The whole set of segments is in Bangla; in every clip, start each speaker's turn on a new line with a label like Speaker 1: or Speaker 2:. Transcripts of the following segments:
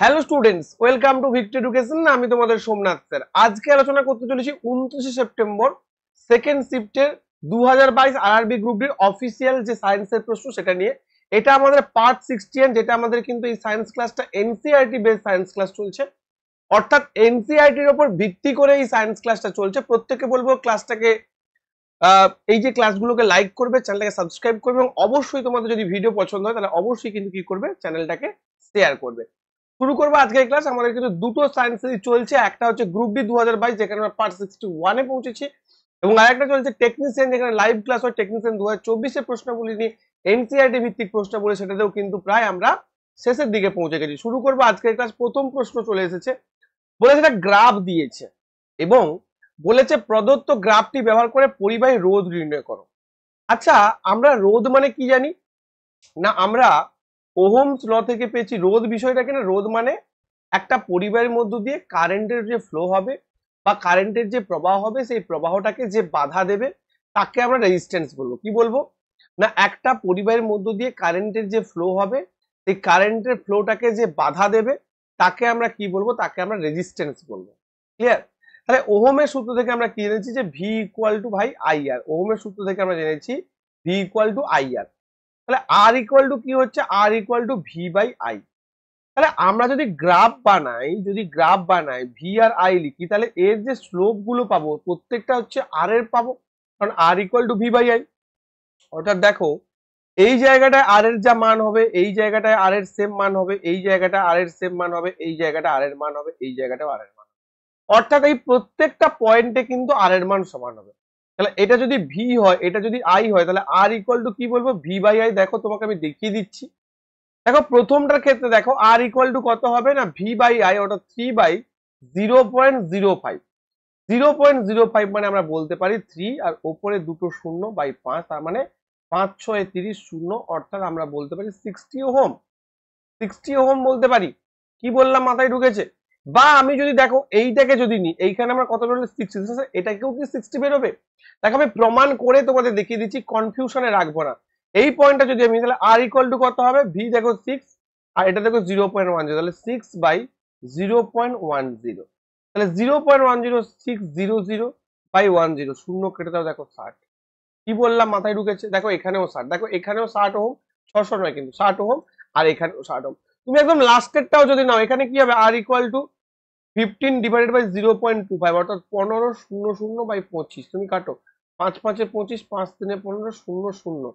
Speaker 1: Hello students, welcome to Victor education. আমি তোমাদের সোমনাথ স্যার। আজকে আলোচনা করতে চলেছি 29শে সেপ্টেম্বর সেকেন্ড শিফটের 2022 আরআরবি গ্রুপ ডির অফিসিয়াল যে সায়েন্সের প্রশ্ন সেটা নিয়ে। এটা আমাদের পার্ট 16, যেটা আমাদের কিন্তু এই সায়েন্স ক্লাসটা এনসিইআরটি বেস সায়েন্স ক্লাস চলছে, অর্থাৎ এনসিইআরটির উপর ভিত্তি করে এই সায়েন্স ক্লাসটা চলছে। প্রত্যেককে বলবো ক্লাসটাকে এই যে ক্লাসগুলোকে লাইক করবে, চ্যানেলটাকে সাবস্ক্রাইব করবে, এবং অবশ্যই তোমাদের যদি ভিডিও পছন্দ হয় তাহলে অবশ্যই কিন্তু কি করবে, চ্যানেলটাকে শেয়ার করবে। শুরু করবো আজকের ক্লাস। আমাদের কিন্তু দুটো সায়েন্স সিরিজ চলছে, একটা হচ্ছে গ্রুপ ডি 2022 যেখানে আমরা পার্ট 61 এ পৌঁছেছি, এবং আরেকটা চলছে টেকনিশিয়ান যেখানে লাইভ ক্লাস হয় টেকনিশিয়ান 2024 এর প্রশ্নগুলি নিয়ে এনসিইআরটি ভিত্তিক প্রশ্নগুলি, সেটাতেও কিন্তু প্রায় আমরা শেষের দিকে পৌঁছে গেছি। শুরু করবো আজকের ক্লাস। প্রথম প্রশ্ন চলে এসেছে, বলেছে একটা গ্রাফ দিয়েছে এবং বলেছে প্রদত্ত গ্রাফটি ব্যবহার করে পরিবাহী রোধ নির্ণয় করো। আচ্ছা, আমরা রোধ মানে কি জানি না? আমরা ওহমস ল থেকে পেয়েছি রোধ বিষয়টা কিনা। রোধ মানে একটা পরিবাহের মধ্য দিয়ে কারেন্টের যে ফ্লো হবে বা কারেন্টের যে প্রবাহ হবে, সেই প্রবাহটাকে যে বাধা দেবে তাকে আমরা রেজিস্ট্যান্স বলবো। কি বলবো না, একটা পরিবাহের মধ্য দিয়ে কারেন্টের যে ফ্লো হবে, সেই কারেন্টের ফ্লোটাকে যে বাধা দেবে তাকে আমরা কি বলবো, তাকে আমরা রেজিস্ট্যান্স বলবো। ক্লিয়ার? তাহলে ওহমের সূত্র থেকে আমরা কি জেনেছি যে ভি ইকুয়াল টু ভাই আই আর। ওহমের সূত্র থেকে আমরা জেনেছি V equal to I R. তাহলে আর ইকুয়াল টু কি হচ্ছে, R equal to V by I. তাহলে আমরা যদি গ্রাফ বানাই ভি আর আই লিখি, তাহলে এর যে স্লোপ গুলো পাবো প্রত্যেকটা হচ্ছে আর এর পাবো, কারণ R equal to V by I. অর্থাৎ দেখো, এই জায়গাটায় আর এর যা মান হবে, এই জায়গাটায় আর এর সেম মান হবে, এই জায়গাটা আর এর সেম মান হবে, এই জায়গাটা আর এর মান হবে, এই জায়গাটাও আর এর মান হবে। অর্থাৎ এই প্রত্যেকটা পয়েন্টে কিন্তু আর এর মান সমান হবে। তাহলে এটা যদি ভি হয়, এটা যদি আই হয়, তাহলে আর ইকুয়াল টু কি বলবো, ভি বাই আই। দেখো তোমাকে আমি দেখিয়ে দিচ্ছি। দেখো প্রথমটার ক্ষেত্রে দেখো আর ইকুয়াল টু কত হবে না, ভি বাই আই, অর্থাৎ 3/0.05। 0.05 মানে আমরা বলতে পারি 3 আর ওপরে দুটো শূন্য বাই 5, তার মানে 5 6 30 শূন্য, অর্থাৎ আমরা বলতে পারি 60 ওহম। 60 ওহম বলতে পারি। কি বললাম, মাথায় ঢুকেছে? বা আমি যদি দেখো এইটাকে যদি নিই, এইখানে আমরা কত বেরোলে 60, এটাকেও কি 60 বেরোবে? দেখো আমি প্রমাণ করে তোমাদের দেখিয়ে দিচ্ছি, কনফিউশনে রাখবো না। এই পয়েন্টটা যদি আমি, তাহলে আর ইকুয়াল টু কত হবে, ভি দেখো 6 আর এটা দেখো 0.10, তাহলে 6/0.10। তাহলে 0.10600/10, শূন্য কেটে দাও, দেখো 60। কি বললাম, মাথায় ঢুকেছে? দেখো এখানেও 60, দেখো এখানেও 60 ওহম, 600 নয় কিন্তু 60 ওহম, আর এখানেও 60 ওহম। তুমি একদম লাস্টেরটাও যদি নাও, এখানে কি হবে, আর ইকুয়াল টু 15/0.25, অর্থাৎ 15/00/25। তুমি কাটো, 5 5 এ 25, 5 3 এ 15, 0 0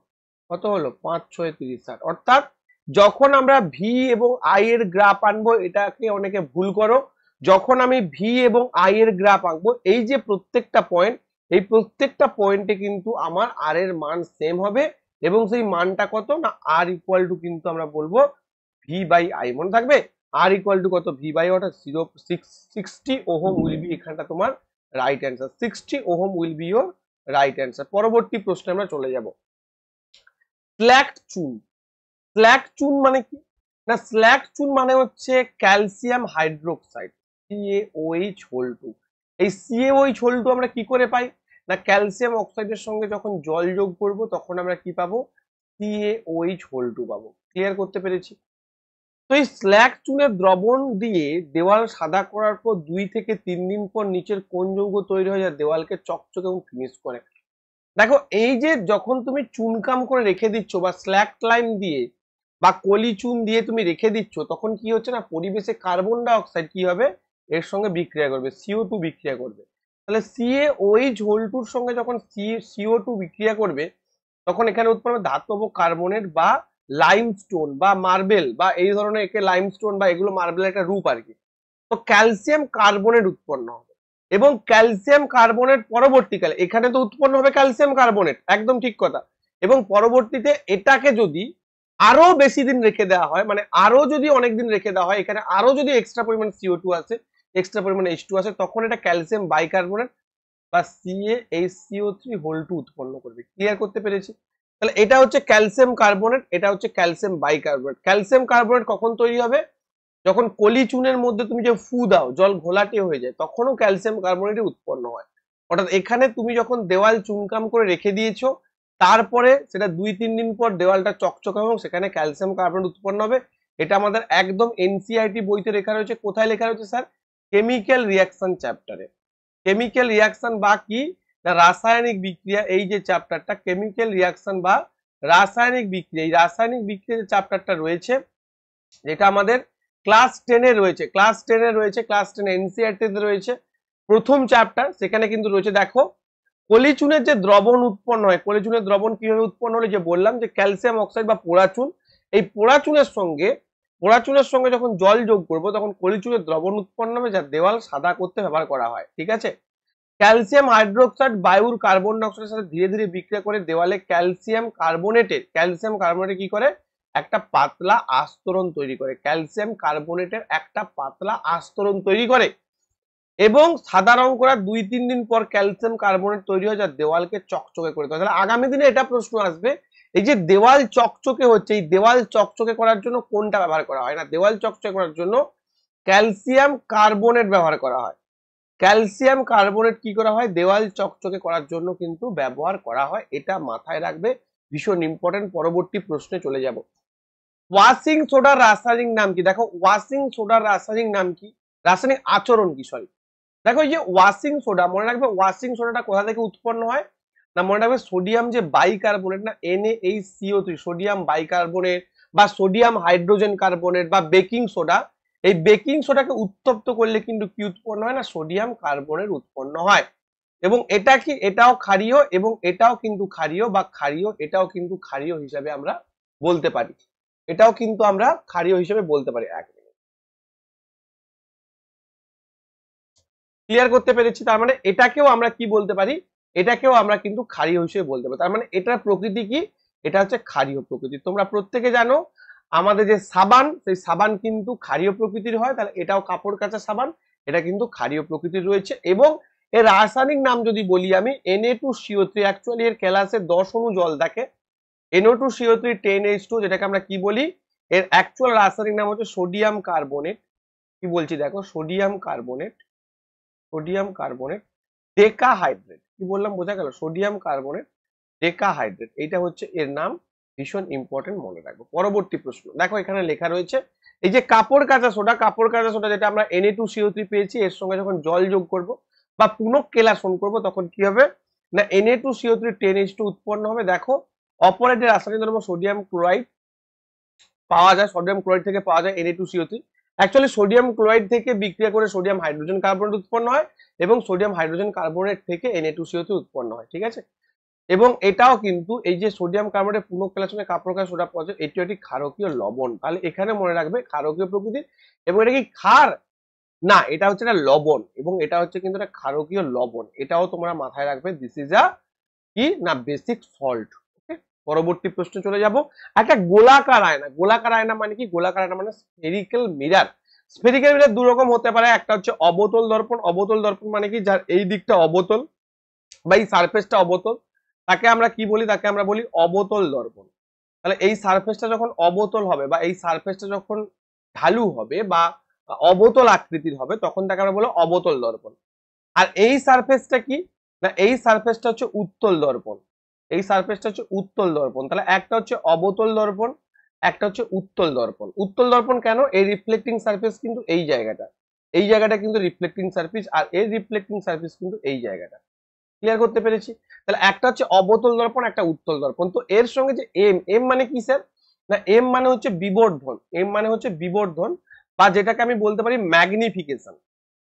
Speaker 1: কত হলো, 5 6 30 60। অর্থাৎ যখন আমরা ভি এবং আই এর গ্রাফ আনবো, এটাকে অনেকে ভুল করো, যখন আমি ভি এবং আই এর গ্রাফ আঁকবো, এই যে প্রত্যেকটা পয়েন্ট, এই প্রত্যেকটা পয়েন্টে কিন্তু আমার আর এর মান সেম হবে, এবং সেই মানটা কত না, আর ইকুয়াল টু কিন্তু আমরা বলবো ভি বাই আই। মনে থাকবে, আর ইকুয়াল টু কত, ভি বাই, অর্থাৎ 60 ওহম উইল বি এখানটা তোমার right answer. 60 ohm will be your right answer. পরবর্তী প্রশ্নে আমরা চলে যাব। স্ল্যাক চুন। স্ল্যাক চুন মানে কি না, স্ল্যাক চুন মানে হচ্ছে ক্যালসিয়াম হাইড্রোক্সাইড, CaOH2। এই CaOH2 আমরা কি করে পাই না, ক্যালসিয়াম অক্সাইডের সঙ্গে যখন জল যোগ করব তখন আমরা কি পাবো, CaOH2 পাবো। ক্লিয়ার করতে পেরেছি? তো এই স্ল্যাক চুনের দ্রবণ দিয়ে দেওয়াল সাদা করার পর 2 থেকে 3 দিন পর নিচের কোন যৌগ তৈরি হয়ে যায় দেওয়ালকে চকচকে এবং ফিনিশ করে? দেখো, এই যে যখন তুমি চুনকাম করে রেখে দিচ্ছ বা স্ল্যাক লাইম দিয়ে বা কলি চুন দিয়ে তুমি রেখে দিচ্ছ, তখন কি হচ্ছে না, পরিবেশে কার্বন ডাই অক্সাইড কি হবে, এর সঙ্গে বিক্রিয়া করবে, CO2 বিক্রিয়া করবে। তাহলে CaOH2 সঙ্গে যখন CO2 বিক্রিয়া করবে, তখন এখানে উৎপন্ন হবে ধাতব কার্বনেট বা লাইমস্টোন বা মার্বেল, বা এই ধরনের, একে লাইমস্টোন বা এগুলো মার্বেলের একটা রূপ আর কি। তো ক্যালসিয়াম কার্বনেট উৎপন্ন হবে, এবং ক্যালসিয়াম কার্বনেট পরবর্তীকালে এখানে তো উৎপন্ন হবে ক্যালসিয়াম কার্বনেট, একদম ঠিক কথা। এবং পরবর্তীতে এটাকে যদি আরো বেশি দিন রেখে দেওয়া হয়, মানে আরো যদি অনেক দিন রেখে দেওয়া হয়, এখানে আরো যদি এক্সট্রা পরিমাণ CO2 আসে, এক্সট্রা পরিমাণ H2 আসে, তখন এটা ক্যালসিয়াম বাইকার্বনেট বা CaHCO3 উৎপন্ন করবে। ক্লিয়ার করতে পেরেছি? তাহলে এটা হচ্ছে ক্যালসিয়াম কার্বনেট, এটা হচ্ছে ক্যালসিয়াম বাইকার্বনেট। ক্যালসিয়াম কার্বনেট কখন তৈরি হবে, যখন কলি চুনের মধ্যে তুমি যে ফু দাও, জল ঘোলাটে হয়ে যায়, তখনও ক্যালসিয়াম কার্বনেট উৎপন্ন হয়। অর্থাৎ এখানে তুমি যখন দেওয়াল চুনকাম করে রেখে দিয়েছো, তারপরে সেটা 2-3 দিন পর দেওয়ালটা চকচকে এবং সেখানে ক্যালসিয়াম কার্বনেট উৎপন্ন হবে, এটা আমাদের একদম এনসিইআরটি বইতে লেখা রয়েছে। কোথায় লেখা রয়েছে স্যার? কেমিক্যাল রিয়াকশন চ্যাপ্টারে। কেমিক্যাল রিয়াকশন বা কি না রাসায়নিক বিক্রিয়া, এই যে চ্যাপ্টারটা কেমিক্যাল রিয়াকশন বা রাসায়নিক বিক্রিয়া, এই রাসায়নিক বিক্রিয়া যে চ্যাপ্টারটা রয়েছে যেটা আমাদের ক্লাস 10-এ রয়েছে, ক্লাস 10-এ রয়েছে, ক্লাস 10 এনসিইআরটি তে রয়েছে প্রথম চ্যাপ্টার। সেখানে কিন্তু রয়েছে দেখো পলিচুনের যে দ্রবণ উৎপন্ন হয়, পলিচুনের দ্রবণ কিভাবে উৎপন্ন হলো, যে বললাম যে ক্যালসিয়াম অক্সাইড বা পোড়াচুন, এই পোড়াচুনের সঙ্গে যখন জল যোগ করবো তখন পলিচুনের দ্রবণ উৎপন্ন হবে যা দেওয়াল সাদা করতে ব্যবহার করা হয়। ঠিক আছে, ক্যালসিয়াম হাইড্রোক্সাইড বায়ুর কার্বন ডাইঅক্সাইডের সাথে ধীরে ধীরে বিক্রিয়া করে দেওয়ালে ক্যালসিয়াম কার্বনেটের কি করে একটা পাতলা আস্তরণ তৈরি করে, ক্যালসিয়াম কার্বনেটের একটা পাতলা আস্তরণ তৈরি করে এবং সাদা রং করার 2-3 দিন পর ক্যালসিয়াম কার্বনেট তৈরি হয় যা দেওয়ালকে চকচকে করে দেয়। তাহলে আগামী দিনে এটা প্রশ্ন আসবে, এই যে দেওয়াল চকচকে হচ্ছে, এই দেওয়াল চকচকে করার জন্য কোনটা ব্যবহার করা হয়? না, দেওয়াল চকচকে করার জন্য ক্যালসিয়াম কার্বনেট ব্যবহার করা হয়। ক্যালসিয়াম কার্বনেট কি করা হয়? দেওয়াল চকচকে করার জন্য কিন্তু ব্যবহার করা হয়। এটা মাথায় রাখবে, ভীষণ ইম্পর্টেন্ট। পরবর্তী প্রশ্নে চলে যাব। ওয়াশিং সোডার রাসায়নিক নাম কি? দেখো ওয়াশিং সোডার রাসায়নিক নাম কি, রাসায়নিক আচরণ কি, সরি। দেখো এই যে ওয়াশিং সোডা, মনে রাখবে ওয়াশিং সোডাটা কোথা থেকে উৎপন্ন হয়? না, মনে রাখবে সোডিয়াম যে বাইকার্বনেট না, NaHCO3, সোডিয়াম বাইকার্বনেট বা সোডিয়াম হাইড্রোজেন কার্বনেট বা বেকিং সোডা, এই বেকিং সোডাকে উত্তপ্ত করলে কিন্তু কি উৎপন্ন হয়? না, সোডিয়াম কার্বনেট উৎপন্ন হয়। এবং এটা কি, এটাও ক্ষারীয় এবং এটাও কিন্তু ক্ষারীয় বা ক্ষারীয়, এটাও কিন্তু ক্ষারীয় হিসাবে আমরা বলতে পারি, এটাও কিন্তু আমরা ক্ষারীয় হিসেবে বলতে পারি। এক মিনিট, ক্লিয়ার করতে পেরেছি? তার মানে এটাকেও আমরা কি বলতে পারি? এটাকেও আমরা কিন্তু ক্ষারীয় হিসেবে বলতে পারি। তার মানে এটার প্রকৃতি কি? এটা হচ্ছে ক্ষারীয় প্রকৃতি। তোমরা প্রত্যেকে জানো আমাদের যে সাবান, সেই সাবান কিন্তু ক্ষারীয় প্রকৃতির হয়। তাহলে এটাও কাপড় কাচা সাবান, এটা কিন্তু ক্ষারীয় প্রকৃতির রয়েছে। এবং এর রাসায়নিক নাম যদি বলি আমি, Na2CO3, অ্যাকচুয়ালি এর ক্লাসে 10 অণু জল থাকে, NO2CO3 10H2, যেটাকে আমরা কি বলি, এর অ্যাকচুয়াল রাসায়নিক নাম হচ্ছে সোডিয়াম কার্বনেট। কি বলছি দেখো, সোডিয়াম কার্বনেট, সোডিয়াম কার্বনেট ডেকাহাইড্রেট। কি বললাম বোঝা গেল? সোডিয়াম কার্বনেট ডেকাহাইড্রেট, এইটা হচ্ছে এর নাম। ভীষণ ইম্পর্টেন্ট, মনে রাখবো। পরবর্তী প্রশ্ন দেখো, এখানে লেখা রয়েছে এই যে কাপড় কাচা সোডা, কাপড় কাচা সোডা যেটা আমরা Na2CO3 পেয়েছি, এর সঙ্গে যখন জল যোগ করব বা পুনঃ কেলাসন করব তখন কি হবে? না, Na2CO3 10H2 উৎপন্ন হবে। দেখো অপরাইটের রাসায়নিক দ্রব্য সোডিয়াম ক্লোরাইড পাওয়া যায়, সোডিয়াম ক্লোরাইড থেকে পাওয়া যায় Na2CO3। অ্যাকচুয়ালি সোডিয়াম ক্লোরাইড থেকে বিক্রিয়া করে সোডিয়াম হাইড্রোজেন কার্বনেট উৎপন্ন হয় এবং সোডিয়াম হাইড্রোজেন কার্বনেট থেকে Na2CO3 উৎপন্ন হয়। ঠিক আছে, এবং এটাও কিন্তু এই যে সোডিয়াম কার্বনেট পুনঃ কেলাসনে কাপড় কাচা সোডা পাওয়া যায়, এটিও একটি ক্ষারকীয় লবণ। তাহলে এখানে মনে রাখবে ক্ষারকীয় প্রকৃতির। এবং এটা কি ক্ষার? না, এটা হচ্ছে একটা লবণ, এবং এটা হচ্ছে কিন্তু একটা ক্ষারকীয় লবণ। এটাও তোমরা মাথায় রাখবে, দিস ইজ আ কি না বেসিক সল্ট। ওকে, পরবর্তী প্রশ্ন চলে যাব। একটা গোলাকার আয়না, গোলাকার আয়না মানে কি? গোলাকার আয়না মানে স্ফেরিক্যাল মিরর। স্ফেরিক্যাল মিরর দু রকম হতে পারে, একটা হচ্ছে অবতল দর্পণ। অবতল দর্পণ মানে কি? যার এই দিকটা অবতল বা এই সারফেসটা অবতল, তাকে আমরা কি বলি? তাকে আমরা বলি অবতল দর্পণ। তাহলে এই সারফেসটা যখন অবতল হবে বা এই সারফেসটা যখন ঢালু হবে বা অবতল আকৃতির হবে, তখন তাকে আমরা বলি অবতল দর্পণ। আর এই সারফেসটা কি? না, এই সারফেসটা হচ্ছে উত্তল দর্পণ। এই সারফেসটা হচ্ছে উত্তল দর্পণ। তাহলে একটা হচ্ছে অবতল দর্পণ, একটা হচ্ছে উত্তল দর্পণ। উত্তল দর্পণ কেন? এই রিফ্লেক্টিং সারফেস কিন্তু এই জায়গাটা, এই জায়গাটা কিন্তু রিফ্লেক্টিং সারফেস, আর এই রিফ্লেক্টিং সারফেস কিন্তু এই জায়গাটা। ক্লিয়ার করতে পেরেছি? তাহলে একটা হচ্ছে অবতল দর্পণ, একটা উত্তল দর্পণ। তো এর সঙ্গে যে এম, এম মানে কি স্যার? না, এম মানে হচ্ছে বিবর্ধন। এম মানে হচ্ছে বিবর্ধন, বা যেটাকে আমি বলতে পারি ম্যাগনিফিকেশন।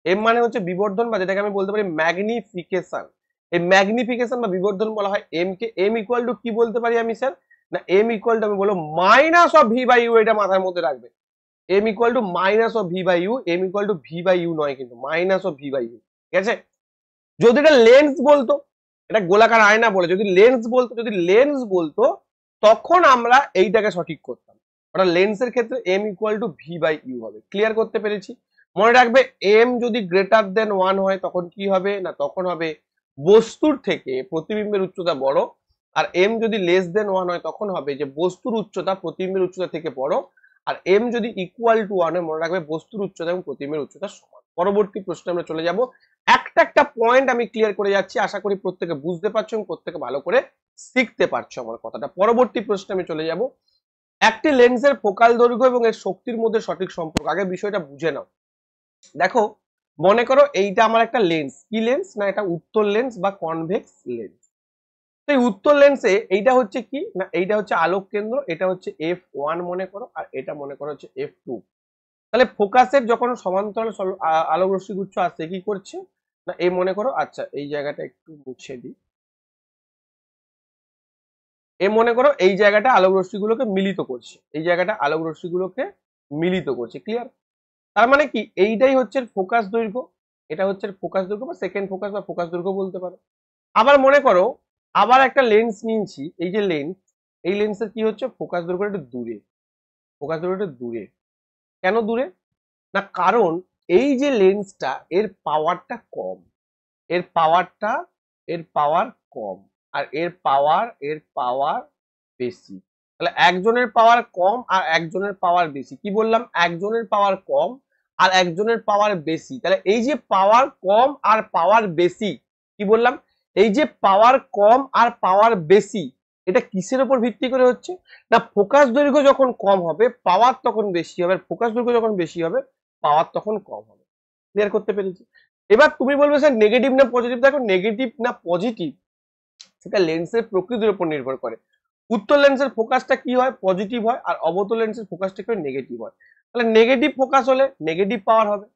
Speaker 1: এম মানে হচ্ছে বিবর্ধন, বা যেটাকে আমি বলতে পারি ম্যাগনিফিকেশন। এই ম্যাগনিফিকেশন বা বিবর্ধন বলা হয় এম কে। এম ইকুয়াল টু কি বলতে পারি আমি স্যার? না, এম ইকুয়াল টু আমি বলবো minus of V by U. এটা মাথার মধ্যে রাখবে, M equal to minus of V by U. M equal to V by U নয়, কিন্তু minus of V by U. ঠিক আছে, যদি এটা লেন্স বলতো, এটা গোলাকার আয়না বলে, যদি লেন্স বলতো, যদি লেন্স বলতো তখন আমরা এইটাকে সঠিক করতাম। ওটা লেন্সের ক্ষেত্রে M equal to V by U হবে। ক্লিয়ার করতে পেরেছি? মনে রাখবে এম যদি গ্রেটার দেন 1 হয় তখন কি হবে? না, তখন হবে বস্তুর থেকে প্রতিবিম্বের উচ্চতা বড়। আর এম যদি লেস দেন 1 হয় তখন হবে যে বস্তুর উচ্চতা প্রতিবিম্বের উচ্চতা থেকে বড়। আর এম যদি ইকুয়াল টু 1 হয়, মনে রাখবে বস্তুর উচ্চতা এবং প্রতিবিম্বের উচ্চতা সমান। পরবর্তী প্রশ্নে আমরা চলে যাব। একটা একটা পয়েন্ট আমি ক্লিয়ার করে যাচ্ছি, আশা করি প্রত্যেকে বুঝতে পারছো এবং প্রত্যেকে ভালো করে শিখতে পারছো আমার কথাটা। পরবর্তী প্রশ্নে আমি চলে যাব। একটি লেন্সের ফোকাল দৈর্ঘ্য এবং এর শক্তির মধ্যে সঠিক সম্পর্ক, আগে বিষয়টা বুঝে নাও। দেখো মনে করো এইটা আমার একটা লেন্স, কি লেন্স না এটা উত্তল লেন্স বা কনভেক্স লেন্স। তো এই উত্তল লেন্সে এইটা হচ্ছে কি না এইটা হচ্ছে আলোক কেন্দ্র, এটা হচ্ছে F1 মনে করো, আর এটা মনে করো হচ্ছে F2। তাহলে ফোকাসের যখন সমান্তরাল আলোক রশ্মি গুচ্ছ আসছে কি করছে না এই মনে করো, আচ্ছা এই জায়গাটা একটু মুছে দিই, এ মনে করো এই জায়গাটা আলোক রশ্মিগুলোকে মিলিত করছে, এই জায়গাটা আলোক রশ্মিগুলোকে মিলিত করছে, ক্লিয়ার? তার মানে কি এইটাই হচ্ছে ফোকাস দৈর্ঘ্য, এটা হচ্ছে ফোকাস দৈর্ঘ্য বা সেকেন্ড ফোকাস বা ফোকাস দৈর্ঘ্য বলতে পারো। আবার মনে করো আবার একটা লেন্স নিয়েছি, এই যে লেন্স, এই লেন্সের কি হচ্ছে ফোকাস দৈর্ঘ্য একটু দূরে, ফোকাস দৈর্ঘ্য একটু দূরে। কেন দূরে না কারণ এই যে লেন্সটা এর পাওয়ারটা কম, এর পাওয়ারটা এর পাওয়ার কম, আর এর পাওয়ার বেশি। তাহলে একজনের পাওয়ার কম আর একজনের পাওয়ার বেশি, কি বললাম একজনের পাওয়ার কম আর একজনের পাওয়ার বেশি। তাহলে এই যে পাওয়ার কম আর পাওয়ার বেশি, কি বললাম এই যে পাওয়ার কম আর পাওয়ার বেশি, এটা কিসের উপর ভিত্তি করে হচ্ছে না ফোকাস দৈর্ঘ্য যখন কম হবে পাওয়ার তখন বেশি হবে, ফোকাস দৈর্ঘ্য যখন বেশি হবে পাওয়ার তখন কম হবে। ক্লিয়ার করতে পেরেছি? এবার তুমি বলবে স্যার নেগেটিভ না পজিটিভ, দেখো নেগেটিভ না পজিটিভ সেটা লেন্সের প্রকৃতির উপর নির্ভর করে। উত্তল লেন্সের ফোকাসটা কি হয় পজিটিভ হয়, আর অবতল লেন্সের ফোকাসটা কি হয় নেগেটিভ হয়। তাহলে নেগেটিভ ফোকাস হলে নেগেটিভ পাওয়ার হবে,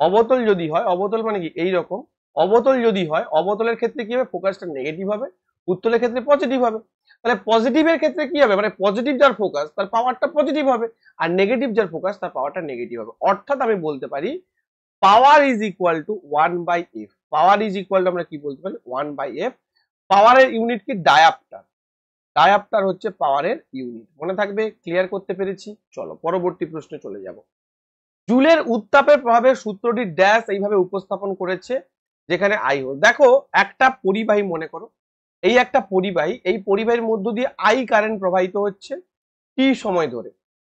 Speaker 1: অবতল যদি হয়, অবতল মানে কি এই রকম, অবতল যদি হয় অবতলের ক্ষেত্রে কি হবে ফোকাসটা নেগেটিভ হবে, উত্তলের ক্ষেত্রে পজিটিভ হবে। তাহলে পজিটিভের ক্ষেত্রে কি হবে মানে পজিটিভ যার ফোকাস তার পাওয়ারটা পজিটিভ হবে, আর নেগেটিভ যার ফোকাস তার পাওয়ারটা নেগেটিভ হবে। অর্থাৎ আমি বলতে পারি power is equal to 1/f, power is equal to আমরা কি বলতে পারি 1/f। পাওয়ারের ইউনিট কি ডায়াপ্টার, ডায়াপ্টার হচ্ছে পাওয়ারের ইউনিট, মনে থাকবে? ক্লিয়ার করতে পেরেছি? চলো পরবর্তী প্রশ্নে চলে যাব। জুলের উত্তাপের প্রভাবের সূত্রটি ড্যাশ এইভাবে উপস্থাপন করেছে যেখানে আই হল। দেখো একটা পরিবাহী মনে করো, এই একটা পরিবাহী, এই পরিবাহীর মধ্য দিয়ে আই কারেন্ট প্রবাহিত হচ্ছে টি সময় ধরে।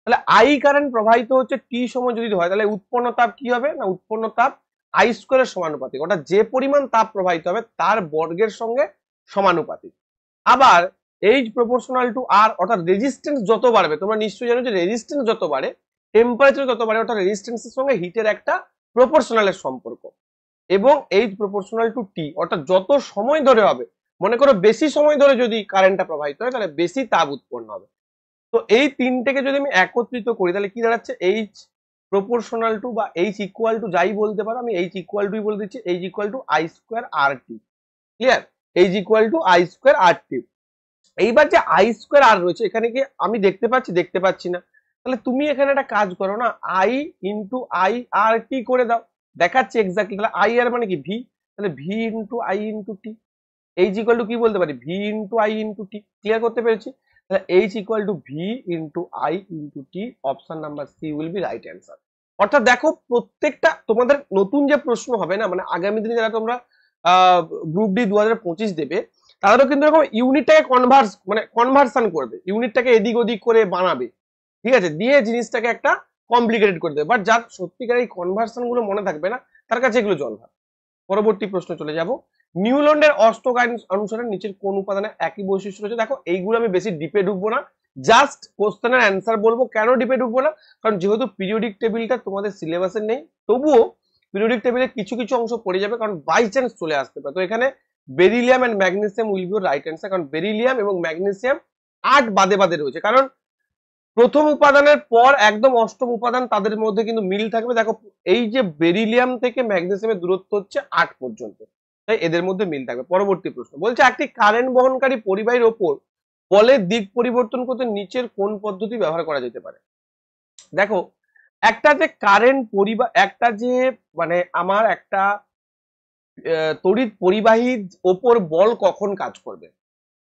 Speaker 1: তাহলে আই কারেন্ট প্রবাহিত হচ্ছে টি সময় যদি হয় তাহলে উৎপন্ন তাপ কি হবে না উৎপন্ন তাপ আই স্কোয়ারের সমানুপাতিক, অর্থাৎ যে পরিমাণ তাপ প্রবাহিত হবে তার বর্গের সঙ্গে সমানুপাতিক। আবার এইচ প্রপোর্শনাল টু আর, অর্থাৎ রেজিস্ট্যান্স যত বাড়বে, তোমরা নিশ্চয়ই জানো যে রেজিস্ট্যান্স যত বাড়ে টেম্পারেচার যত বাড়ে, অর্থাৎ রেজিস্ট্যান্সের সঙ্গে হিটের একটা প্রপোর্শনালের সম্পর্ক। এবং এইচ প্রপোর্শনাল টু টি, অর্থাৎ যত সময় ধরে হবে, মনে করো বেশি সময় ধরে যদি কারেন্টটা প্রবাহিত হয় তাহলে বেশি তাপ উৎপন্ন হবে। তো এই তিনটেকে যদি আমি একত্রিত করি তাহলে কি দাঁড়াচ্ছে এইচ প্রপোর্শনাল টু বা এইচ ইকুয়াল টু যাই বলতে পারো, আমি এইচ ইকুয়াল টু বলে দিচ্ছি, H equal to I square R T. Clear? H equal to I square R T. এইবার যে আই স্কোয়ার আর রয়েছে এখানে কি আমি দেখতে পাচ্ছি? দেখতে পাচ্ছি না। তাহলে তুমি এখানে একটা কাজ করো না, আই ইন্টু আই আর টি করে দাও, দেখাচ্ছে এক্স্যাক্টলি। তাহলে আই আর মানে কি ভি, তাহলে V into I into T. H equal to কি বলতে পারি V into I into T. Clear করতে পেরেছি? তাহলে H equal to V into I into T, option number C will be right answer. অর্থাৎ দেখো প্রত্যেকটা তোমাদের নতুন যে প্রশ্ন হবে না মানে আগামী দিনে যারা তোমরা গ্রুপ ডি 2025 দেবে তাদেরও কিন্তু এরকম ইউনিটটাকে কনভার্সন করবে, ইউনিটটাকে এদিক ওদিক করে বানাবে, ঠিক আছে, দিয়ে জিনিসটাকে একটা কমপ্লিকেটেড করে দেবে। বাট যার সত্যিকার এই কনভার্সন গুলো মনে থাকবে না তার কাছে এগুলো জল ভাত। পরবর্তী প্রশ্ন চলে যাব। নিউল্যান্ডের অষ্টক আইন অনুসারে নিচের কোন উপাদানে একই বৈশিষ্ট্য রয়েছে? দেখো এইগুলো আমি বেশি ডিপে ঢুকবো না, জাস্ট কোশ্চেনের অ্যান্সার বলবো। কেন ডিপে ঢুকবো না? কারণ যেহেতু পিরিয়ডিক টেবিলটা তোমাদের সিলেবাসে নেই, তবুও পিরিয়ডিক টেবিলে কিছু কিছু অংশ পড়ে যাবে কারণ বাই চান্স চলে আসতে পারে। তো এখানে beryllium and magnesium will be right answer, কারণ বেরিলিয়াম এবং ম্যাগনেসিয়াম 8 বাদে বাদে রয়েছে, কারণ প্রথম উপাদানের পর একদম অষ্টম উপাদান তাদের মধ্যে কিন্তু মিল থাকবে। দেখো এই যে বেরিলিয়াম থেকে ম্যাগনেসিয়ামের দূরত্ব হচ্ছে 8 পর্যন্ত, তাই এদের মধ্যে মিল থাকবে। পরবর্তী প্রশ্ন বলছে একটি কারেন্ট বহনকারী পরিবাহীর ওপর বলের দিক পরিবর্তন করতে নিচের কোন পদ্ধতি ব্যবহার করা যেতে পারে? দেখো একটা যে কারেন্ট পরিবাহ, একটা যে মানে আমার একটা তড়িৎ পরিবাহীর ওপর বল কখন কাজ করবে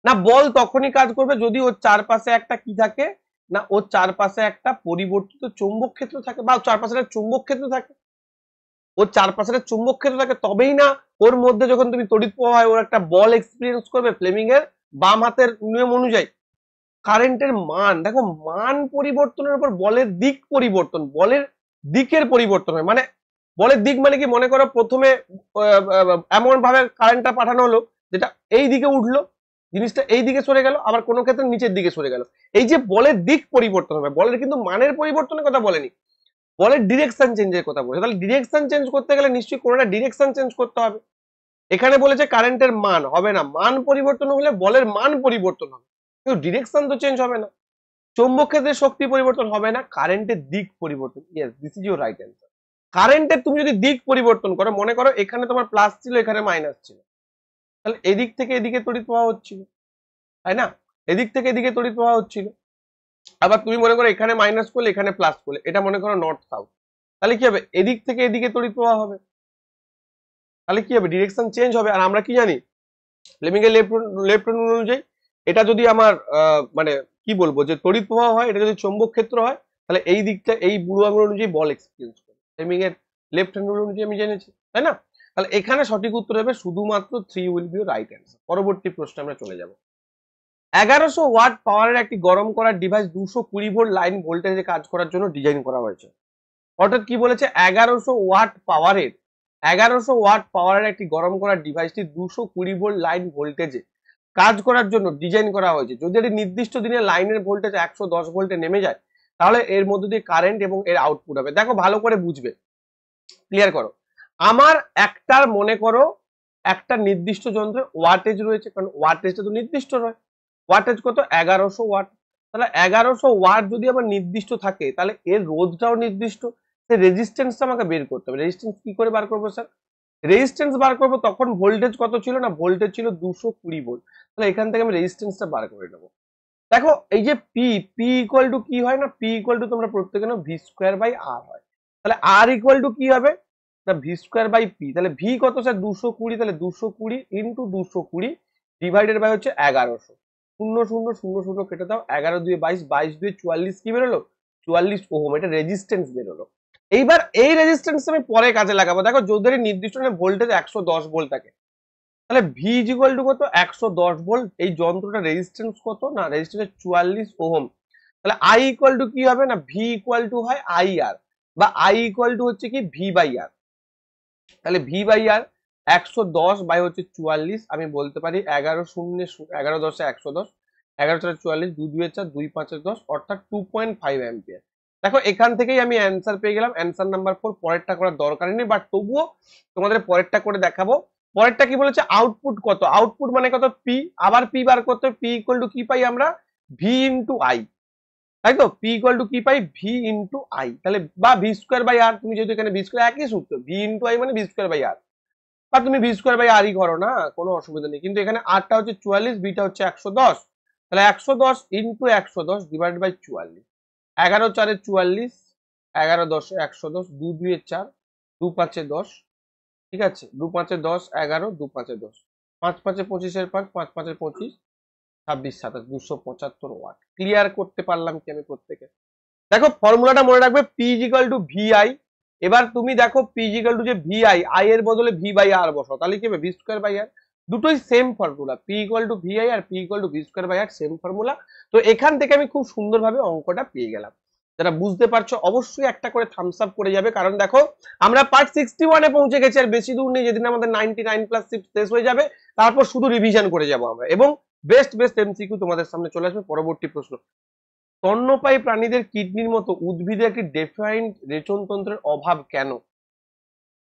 Speaker 1: না, বল তখনই কাজ করবে যদি ওর চারপাশে একটা কি থাকে না, ওর চারপাশে একটা পরিবর্তিত চৌম্বক ক্ষেত্র থাকে বা চারপাশে একটা চুম্বক ক্ষেত্র থাকে, ওর চারপাশে একটা চুম্বক ক্ষেত্র থাকে, তবেই না ওর মধ্যে যখন তুমি তড়িৎ প্রবাহ হয় ওর একটা বল এক্সপিরিয়েন্স করবে ফ্লেমিং এর বাম হাতের নিয়ম অনুযায়ী। কারেন্টের মান দেখো, মান পরিবর্তনের উপর বলের দিক পরিবর্তন, বলের দিকের পরিবর্তন হয়। মানে বলের দিক মানে কি, মনে করো প্রথমে এমন ভাবে কারেন্টটা পাঠানো হলো যেটা এই দিকে উঠলো, জিনিসটা এই দিকে সরে গেল, আবার কোনো ক্ষেত্রে নিচের দিকে সরে গেল। এই যে বলের দিক পরিবর্তন হবে, বলের কিন্তু মানের পরিবর্তনের কথা বলেনি, বলের ডিরেকশন চেঞ্জের কথা বলেছে। তাহলে ডিরেকশন চেঞ্জ করতে গেলে নিশ্চয়ই কোনোটা ডিরেকশন চেঞ্জ করতে হবে। এখানে বলেছে কারেন্টের মান হবে না, মান পরিবর্তন হলে বলের মান পরিবর্তন হবে, কিন্তু ডিরেকশন তো চেঞ্জ হবে না। চৌম্বক ক্ষেত্রের শক্তি পরিবর্তন হবে না, কারেন্টের দিক পরিবর্তন। Yes, this is your right answer. কারেন্টের তুমি যদি দিক পরিবর্তন করো, মনে করো এখানে তোমার প্লাস ছিল, এখানে মাইনাস ছিল, তাহলে এদিক থেকে এদিকে তড়িৎ প্রবাহ হচ্ছিল, তাই না? এদিক থেকে এদিকে তড়িৎ প্রবাহ হচ্ছিল। আবার তুমি মনে করো এখানে মাইনাস করলে, এখানে প্লাস করলে, এটা মনে করো নর্থ সাউথ, তাহলে কি হবে? এদিক থেকে এদিকে তড়িৎ প্রবাহ হবে, তাহলে কি হবে? ডিরেকশন চেঞ্জ হবে। আর আমরা কি জানি, ফ্লেমিংয়ের লেফট হ্যান্ড রুল অনুযায়ী এটা যদি আমার মানে কি বলবো, যে তড়িৎ প্রবাহ হয়, এটা যদি চৌম্বক ক্ষেত্র হয়, তাহলে এই দিকটা এই বুড়ো আঙুল অনুযায়ী বল এক্সপিরিয়েন্স করে। ফ্লেমিংয়ের লেফট হ্যান্ড রুল অনুযায়ী আমি জেনেছি, তাই না? তাহলে এখানে সঠিক উত্তর হবে শুধুমাত্র 3 উইল বি রাইট অ্যান্সার। পরবর্তী প্রশ্নে আমরা চলে যাব। 1100 ওয়াট পাওয়ারের একটি গরম করার ডিভাইস 220 ভোল্ট লাইন ভোল্টেজে কাজ করার জন্য ডিজাইন করা হয়েছে। অর্থাৎ কি বলেছে, 1100 ওয়াট পাওয়ারের একটি গরম করার ডিভাইসটি 220 ভোল্ট লাইন ভোল্টেজে কাজ করার জন্য ডিজাইন করা হয়েছে। যদি এটি নির্দিষ্ট দিনে লাইনের ভোল্টেজ 110 ভোল্টে নেমে যায়, তাহলে এর মধ্যে দিয়ে কারেন্ট এবং এর আউটপুট হবে। দেখো ভালো করে বুঝবে, ক্লিয়ার করো। আমার একটার মনে করো একটা নির্দিষ্ট যন্ত্রের ওয়াটেজ রয়েছে, কারণ ওয়াটেজটা তো নির্দিষ্ট নয়। ওয়াটেজ কত? 1100 ওয়াট। তাহলে 1100 ওয়াট যদি আমার নির্দিষ্ট থাকে, তাহলে এর রোধটাও নির্দিষ্ট। রেজিস্ট্যান্সটা আমাকে বের করতে হবে। রেজিস্ট্যান্স কি করে বার করবো স্যার? রেজিস্ট্যান্স বার করবো, তখন ভোল্টেজ কত ছিল না, ভোল্টেজ ছিল 220 ভোল্ট। তাহলে এখান থেকে আমি রেজিস্ট্যান্সটা বার করে নেবো। দেখো এই যে পি ইকুয়াল টু কি হয় না, পি ইকুয়াল টু তোমরা প্রত্যেকে নাও ভি স্কোয়ার বাই আর হয়। তাহলে আর ইকুয়াল টু কি হবে না, ভি স্কোয়ার বাই পি। তাহলে ভি কত স্যার? 220। তাহলে 220 ইন্টু 220 ডিভাইডেড বাই হচ্ছে 1100। 0 0 0 0 কেটে দাও, 11 2 22, 22 2 44, কি বেরোলো? 44 ওহম। এটা রেজিস্ট্যান্স বেরোলো। এইবার এই রেজিস্ট্যান্স আমি পরে কাজে লাগাবো। দেখো যদি নির্দিষ্ট ভোল্টেজ 110 ভোল্ট থাকে, তাহলে ভি ইজ ইকুয়াল টু কত? 110 ভোল্ট। এই যন্ত্রটা রেজিস্ট্যান্স কত না, রেজিস্ট্যান্স 44 ওহম। তাহলে আই ইকুয়াল টু কি হবে না, ভি ইকুয়াল টু হয় আই আর, বা আই ইকুয়াল টু হচ্ছে কি ভি বাই আর। তাহলে ভি বাই আর 110 বাই হচ্ছে 44, আমি বলতে পারি 11 শূন্য 11 10 110, 11 4 44, 2 2 4, 2 5 10, অর্থাৎ 2.5 অ্যাম্পিয়ার। দেখো এখান থেকেই আমি অ্যান্সার পেয়ে গেলাম, অ্যান্সার নাম্বার 4। পরেরটা করার দরকার নেই, বাট তবুও তোমাদের পরেরটা করে দেখাবো। পরেরটা কি বলেছে, আউটপুট কত? আউটপুট মানে কত? পি। আবার পি বার করতে, পি ইকুয়াল টু কি পাই আমরা? ভি ইন্টু আই, তাই তো? পি ইকুয়াল টু কি পাই? V into I. তাহলে বা ভি স্কোয়ার বাই আর, তুমি যেহেতু এখানে ভি স্কোয়ার, একই সূত্র, ভি ইন্টু আই মানে ভি স্কোয়ার বাই আর, বা তুমি ভি স্কোয়ার বাই আরই করো না, কোনো অসুবিধা নেই। কিন্তু এখানে আরটা হচ্ছে 44, বিটা হচ্ছে 110। তাহলে 110 ইন্টু 110 ডিভাইড বাই 44। 11 4 44, 11 10 110, 2 2 4, 2 5 10, ঠিক আছে, 2 5 10, 11, 2 5 10, 5 5 25 5, 5 5 25, 26 27, 275 ওয়াট। ক্লিয়ার করতে পারলাম কি আমি প্রত্যেকে? দেখো ফর্মুলাটা মনে রাখবে, P equal to V I. এবার তুমি দেখো পি ইকুয়াল টু যে ভি আই, আই এর বদলে ভি বাই আর বসাও, তাহলে কি হবে? V square by R. দুটোই same formula, P equal to V I আর P equal to V square by R, same formula. তো এখান থেকে আমি খুব সুন্দরভাবে অঙ্কটা পেয়ে গেলাম। যারা বুঝতে পারছো অবশ্যই একটা করে থামস আপ করে যাবে, কারণ দেখো আমরা পার্ট 61-এ পৌঁছে গেছি, আর বেশি দূর নেই। যেদিন আমাদের 99+6 শেষ হয়ে যাবে, তারপর শুধু রিভিশন করে যাবো আমরা, এবং বেস্ট এমসিকিউ তোমাদের সামনে চলে আসবে। পরবর্তী প্রশ্ন, স্তন্যপায়ী প্রাণীদের কিডনির মতো উদ্ভিদের একটি ডেফাইন্ড রেচনতন্ত্রের অভাব কেন?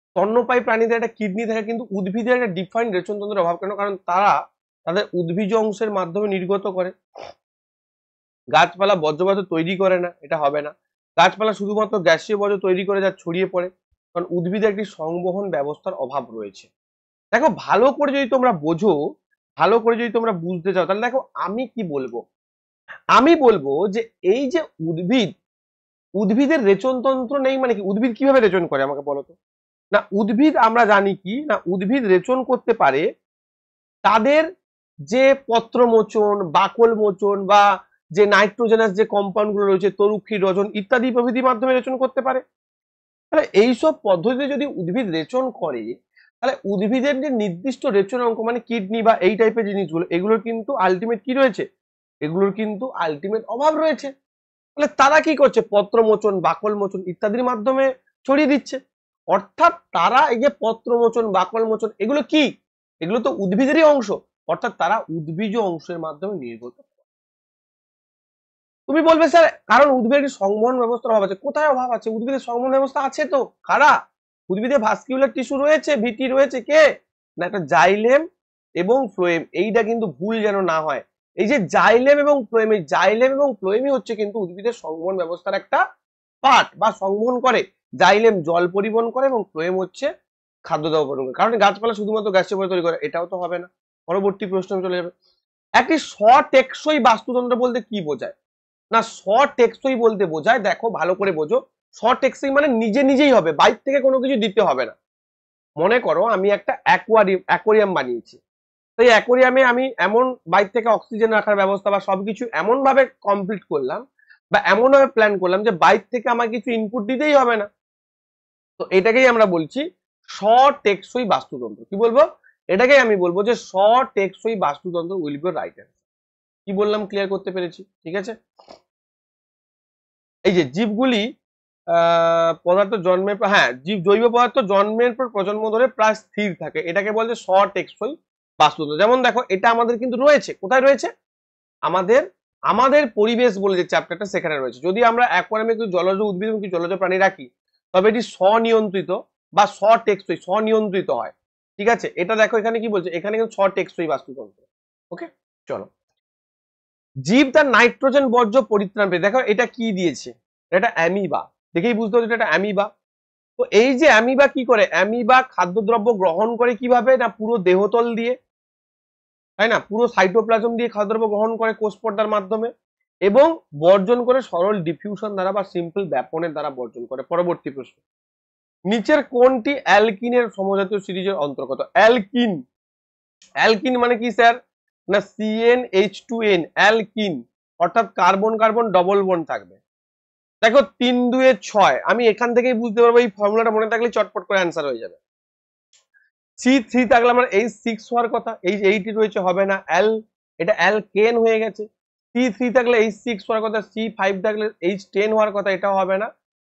Speaker 1: স্তন্যপায়ী প্রাণীদের একটা কিডনি থাকে, কিন্তু উদ্ভিদের একটা ডিফাইন্ড রেচনতন্ত্রের অভাব কেন? কারণ তারা তাদের উদ্ভিজ অংশের মাধ্যমে নির্গত করে। গাছপালা বর্জ্য পদার্থ তৈরি করে না, এটা হবে না। গাছপালা শুধুমাত্র গ্যাসীয় বর্জ্য তৈরি করে যা ছড়িয়ে পড়ে, কারণ উদ্ভিদের একটি সংবহন ব্যবস্থার অভাব রয়েছে। দেখো ভালো করে যদি তোমরা বোঝো, ভালো করে যদি তোমরা বুঝতে চাও, তাহলে দেখো আমি কি বলবো, আমি বলবো যে এই যে উদ্ভিদের রেচনতন্ত্র নেই মানে কি? উদ্ভিদ কিভাবে রেচন করে আমাকে বলো তো? না উদ্ভিদ আমরা জানি কি না, উদ্ভিদ রেচন করতে পারে তাদের যে পত্রমোচন, বাকল মোচন, বা যে নাইট্রোজেনাস যে কম্পাউন্ড গুলো রয়েছে, তরুক্ষী, রজন ইত্যাদি প্রভৃতির মাধ্যমে রেচন করতে পারে। তাহলে এইসব পদ্ধতিতে যদি উদ্ভিদ রেচন করে, তাহলে উদ্ভিদের যে নির্দিষ্ট রেচন অঙ্ক মানে কিডনি বা এই টাইপের জিনিসগুলো, এগুলোর কিন্তু আলটিমেট কি রয়েছে? এগুলোর কিন্তু আলটিমেট অভাব রয়েছে। তাহলে তারা কি করছে? পত্রমোচন, বাকল মোচন ইত্যাদির মাধ্যমে ছড়িয়ে দিচ্ছে। অর্থাৎ তারা এই যে পত্রমোচন, বাকল মোচন, এগুলো কি? এগুলো তো উদ্ভিদেরই অংশ। অর্থাৎ তারা উদ্ভিজ অংশের মাধ্যমে নির্গত। তুমি বলবে স্যার কারণ উদ্ভিদের সংবহন ব্যবস্থার অভাব আছে। কোথায় অভাব আছে? উদ্ভিদের সংবহন ব্যবস্থা আছে তো। কারা? উদ্ভিদে ভাস্কিউলার টিস্যু রয়েছে, ভিটি রয়েছে, কে না একটা জাইলেম এবং ফ্লোয়েম। এইটা কিন্তু ভুল যেন না হয়। এই যে জাইলেম এবং ফ্লোয়েম, এই জাইলেম এবং ফ্লোয়েমই হচ্ছে কিন্তু উদ্ভিদের সংবহন ব্যবস্থার একটা পার্ট বা সংবহন করে। জাইলেম জল পরিবহন করে এবং ফ্লোয়েম হচ্ছে খাদ্য দেওয়া পরিবহন করে। কারণ গাছপালা শুধুমাত্র গ্যাসীয় পদার্থ তৈরি করে, এটাও তো হবে না। পরবর্তী প্রশ্ন চলে যাবে। একটি স্বটেকসই বাস্তুতন্ত্র বলতে কি বোঝায়? না, স্বটেকসই বলতে বোঝায়, দেখো ভালো করে বোঝো, স্বটেকসই মানে নিজে নিজেই হবে, বাইরে থেকে কোনো কিছু দিতে হবে না। মনে করো আমি একটা অ্যাকোয়ারিয়াম বানিয়েছি, সেই অ্যাকোয়ারিয়ামে আমি এমন বাইরে থেকে অক্সিজেন রাখার ব্যবস্থা বা সবকিছু এমন ভাবে কমপ্লিট করলাম বা এমন ভাবে প্ল্যান করলাম যে বাইরে থেকে আমার কিছু ইনপুট দিতেই হবে না। তো এটাকেই আমরা বলছি স্বটেকসই বাস্তুতন্ত্র। কি বলবো? এটাকেই আমি বলবো যে স্বটেকসই বাস্তুতন্ত্র উইল বি রাইট অ্যান্সার। কি বললাম ক্লিয়ার করতে পেরেছি? ঠিক আছে। এই যে জীবগুলি পদার্থ জন্মের পর, হ্যাঁ, জৈব পদার্থ জন্মের পর প্রজন্ম ধরে প্রায় স্থির থাকে, এটাকে বলছে স্বটেকসই বাস্তুতন্ত্র। যেমন দেখো এটা আমাদের কিন্তু রয়েছে, কোথায় রয়েছে? আমাদের আমাদের পরিবেশ বলে যে চ্যাপ্টারটা সেখানে রয়েছে। যদি আমরা অ্যাকোয়ারিয়ামে কিছু জলজ উদ্ভিদ এবং কিছু জলজ প্রাণী রাখি, তবে এটি স্বনিয়ন্ত্রিত বা স্বটেকসই, স্বনিয়ন্ত্রিত হয়। ঠিক আছে, এটা দেখো এখানে কি বলছে, এখানে কিন্তু স্বটেকসই বাস্তুতন্ত্র। ওকে, চলো। জীব তার নাইট্রোজেন বর্জ্য পরিত্রাণ পেয়ে, দেখো এটা কি দিয়েছে, এটা অ্যামিবা। দেখেই বুঝতে হচ্ছে এটা অ্যামিবা। তো এই যে অ্যামিবা কি করে, অ্যামিবা খাদ্যদ্রব্য গ্রহণ করে কিভাবে না পুরো দেহতল দিয়ে, তাই না, পুরো সাইটোপ্লাজম দিয়ে খাদ্যদ্রব্য গ্রহণ করে কোষ পর্দার মাধ্যমে এবং বর্জন করে সরল ডিফিউশন দ্বারা বা সিম্পল ব্যাপনের দ্বারা বর্জন করে। পরবর্তী প্রশ্ন, নিচের কোনটি অ্যালকিনের সমজাতীয় সিরিজের অন্তর্গত? অ্যালকিন, অ্যালকিন মানে কি স্যার? না CnH2n, অ্যালকিন অর্থাৎ কার্বন কার্বন ডবল বন্ড থাকবে। দেখো 3 2 6, আমি এখান থেকেই বুঝতে পারবো, এই ফর্মুলাটা মনে থাকলে চটপট করে অ্যান্সার হয়ে যাবে। C3 থাকলে আমার H6 হওয়ার কথা, H8 রয়েছে, হবে না, এটা অ্যালকেন হয়ে গেছে। C3 থাকলে H6 হওয়ার কথা, C5 থাকলে H10 হওয়ার কথা, এটাও হবে না।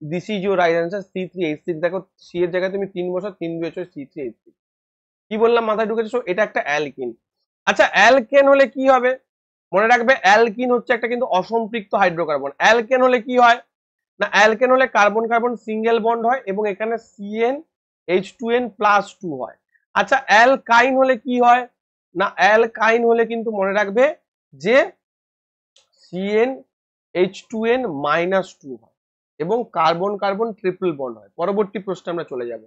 Speaker 1: This is your right answer, C3H6। দেখো C এর জায়গায় তুমি 3 বসাও, 3 2 6, C3H6। কি বললাম মাথায় ঢুকেছে? এটা একটা অ্যালকিন। আচ্ছা অ্যালকেন হলে কি হবে? মনে রাখবে অ্যালকিন হচ্ছে একটা কিন্তু অসম্পৃক্ত হাইড্রোকার্বন। অ্যালকেন হলে কি হয় না, অ্যালকেন হলে কার্বন কার্বন সিঙ্গেল বন্ড হয় এবং এখানে CnH2n+2 হয়। আচ্ছা অ্যালকাইন হলে কি হয় না, অ্যালকাইন হলে কিন্তু মনে রাখবে যে CnH2n-2 হয় এবং কার্বন কার্বন ট্রিপল বন্ড হয়। পরবর্তী প্রশ্নে আমরা চলে যাব।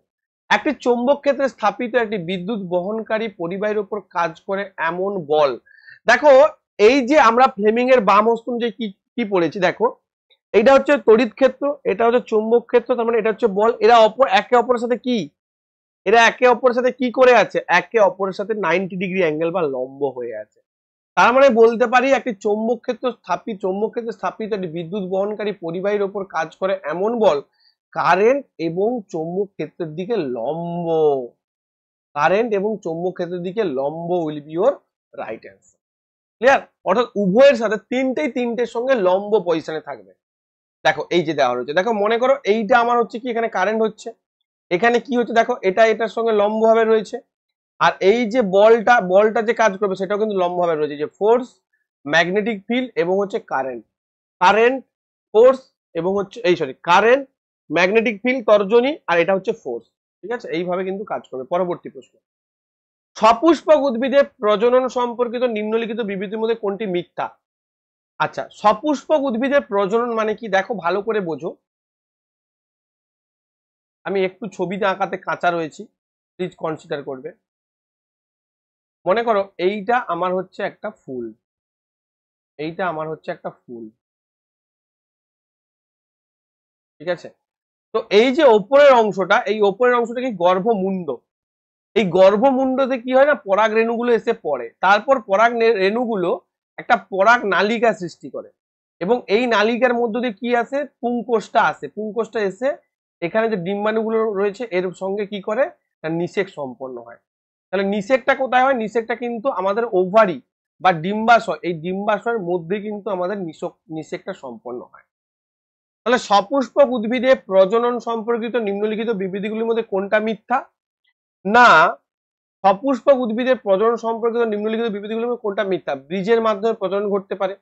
Speaker 1: একটি চৌম্বক ক্ষেত্রে স্থাপিত একটি বিদ্যুৎ বহনকারী পরিবাহীর উপর কাজ করে এমন বল। দেখো এই যে আমরা ফ্লেমিং এর বাম হস্ত অনুযায়ী কি কি পড়েছি, দেখো এটা হচ্ছে তড়িৎ ক্ষেত্র, এটা হচ্ছে চৌম্বক ক্ষেত্র, তার মানে এটা হচ্ছে বল। এরা একে অপরের সাথে কি, এরা একে অপরের সাথে কি করে আছে, একে অপরের সাথে 90 ডিগ্রি অ্যাঙ্গেল বা লম্ব হয়ে আছে। তার মানে বলতে পারি একটি চৌম্বক ক্ষেত্রে স্থাপিত একটি বিদ্যুৎ বহনকারী পরিবাহীর উপর কাজ করে এমন বল কারেন্ট এবং চৌম্বক ক্ষেত্রের দিকে লম্ব। কারেন্ট এবং চৌম্বক ক্ষেত্রের দিকে লম্ব will be your right answer. Clear? অর্থাৎ উভয়ের সাথে তিনটের সঙ্গে লম্ব পজিশনে থাকবে। দেখো এই যে দেওয়া রয়েছে, দেখো মনে করো এইটা আমার হচ্ছে কি, এখানে কারেন্ট হচ্ছে, এখানে কি হচ্ছে দেখো এটা এটার সঙ্গে লম্ব ভাবে রয়েছে, আর এই যে বলটা যে কাজ করবে সেটাও কিন্তু লম্ব ভাবে রয়েছে, যে ফোর্স, ম্যাগনেটিক ফিল্ড এবং হচ্ছে কারেন্ট, ফোর্স এবং হচ্ছে কারেন্ট, ম্যাগনেটিক ফিল্ড তর্জনী, আর এটা হচ্ছে ফোর্স। ঠিক আছে, এইভাবে কিন্তু কাজ করবে। পরবর্তী প্রশ্ন, সপুষ্পক উদ্ভিদের প্রজনন সম্পর্কিত নিম্নলিখিত বিবৃতির মধ্যে কোনটি মিথ্যা? আচ্ছা সপুষ্পক উদ্ভিদের প্রজনন মানে কি, দেখো ভালো করে বোঝো, আমি একটু ছবিতে আঁকাতে কাঁচা রয়েছি, প্লিজ কনসিডার করবে। মনে করো এইটা আমার হচ্ছে একটা ফুল, এইটা আমার হচ্ছে একটা ফুল, ঠিক আছে। তো এই যে ওপরের অংশটা, এই ওপরের অংশটা কি গর্ভমুণ্ড, এই গর্ভমুণ্ডতে কি হয় না পরাগ রেণুগুলো এসে পড়ে, তারপর পরাগ রেণুগুলো একটা পরাগ নালিকা সৃষ্টি করে এবং এই নালিকার মধ্য দিয়ে কি আসে, পুংকোষটা আসে, পুংকোষটা এসে এখানে যে ডিম্বাণুগুলো রয়েছে এর সঙ্গে কি করে না নিষেক সম্পন্ন হয়। তাহলে নিষেকটা কোথায় হয়, নিষেকটা কিন্তু আমাদের ওভারি বা ডিম্বাশয়, এই ডিম্বাশয়ের মধ্যে কিন্তু আমাদের নিষেকটা সম্পন্ন হয়। তাহলে সপুষ্পক উদ্ভিদে প্রজনন সম্পর্কিত নিম্নলিখিত বিবৃতিগুলির মধ্যে কোনটা মিথ্যা? না সপুষ্পক উদ্ভিদের প্রজনন সম্পর্কিত নিম্নলিখিত বিবৃতিগুলো কোনটা মিথ্যা? বীজের মাধ্যমে প্রজনন ঘটতে পারে,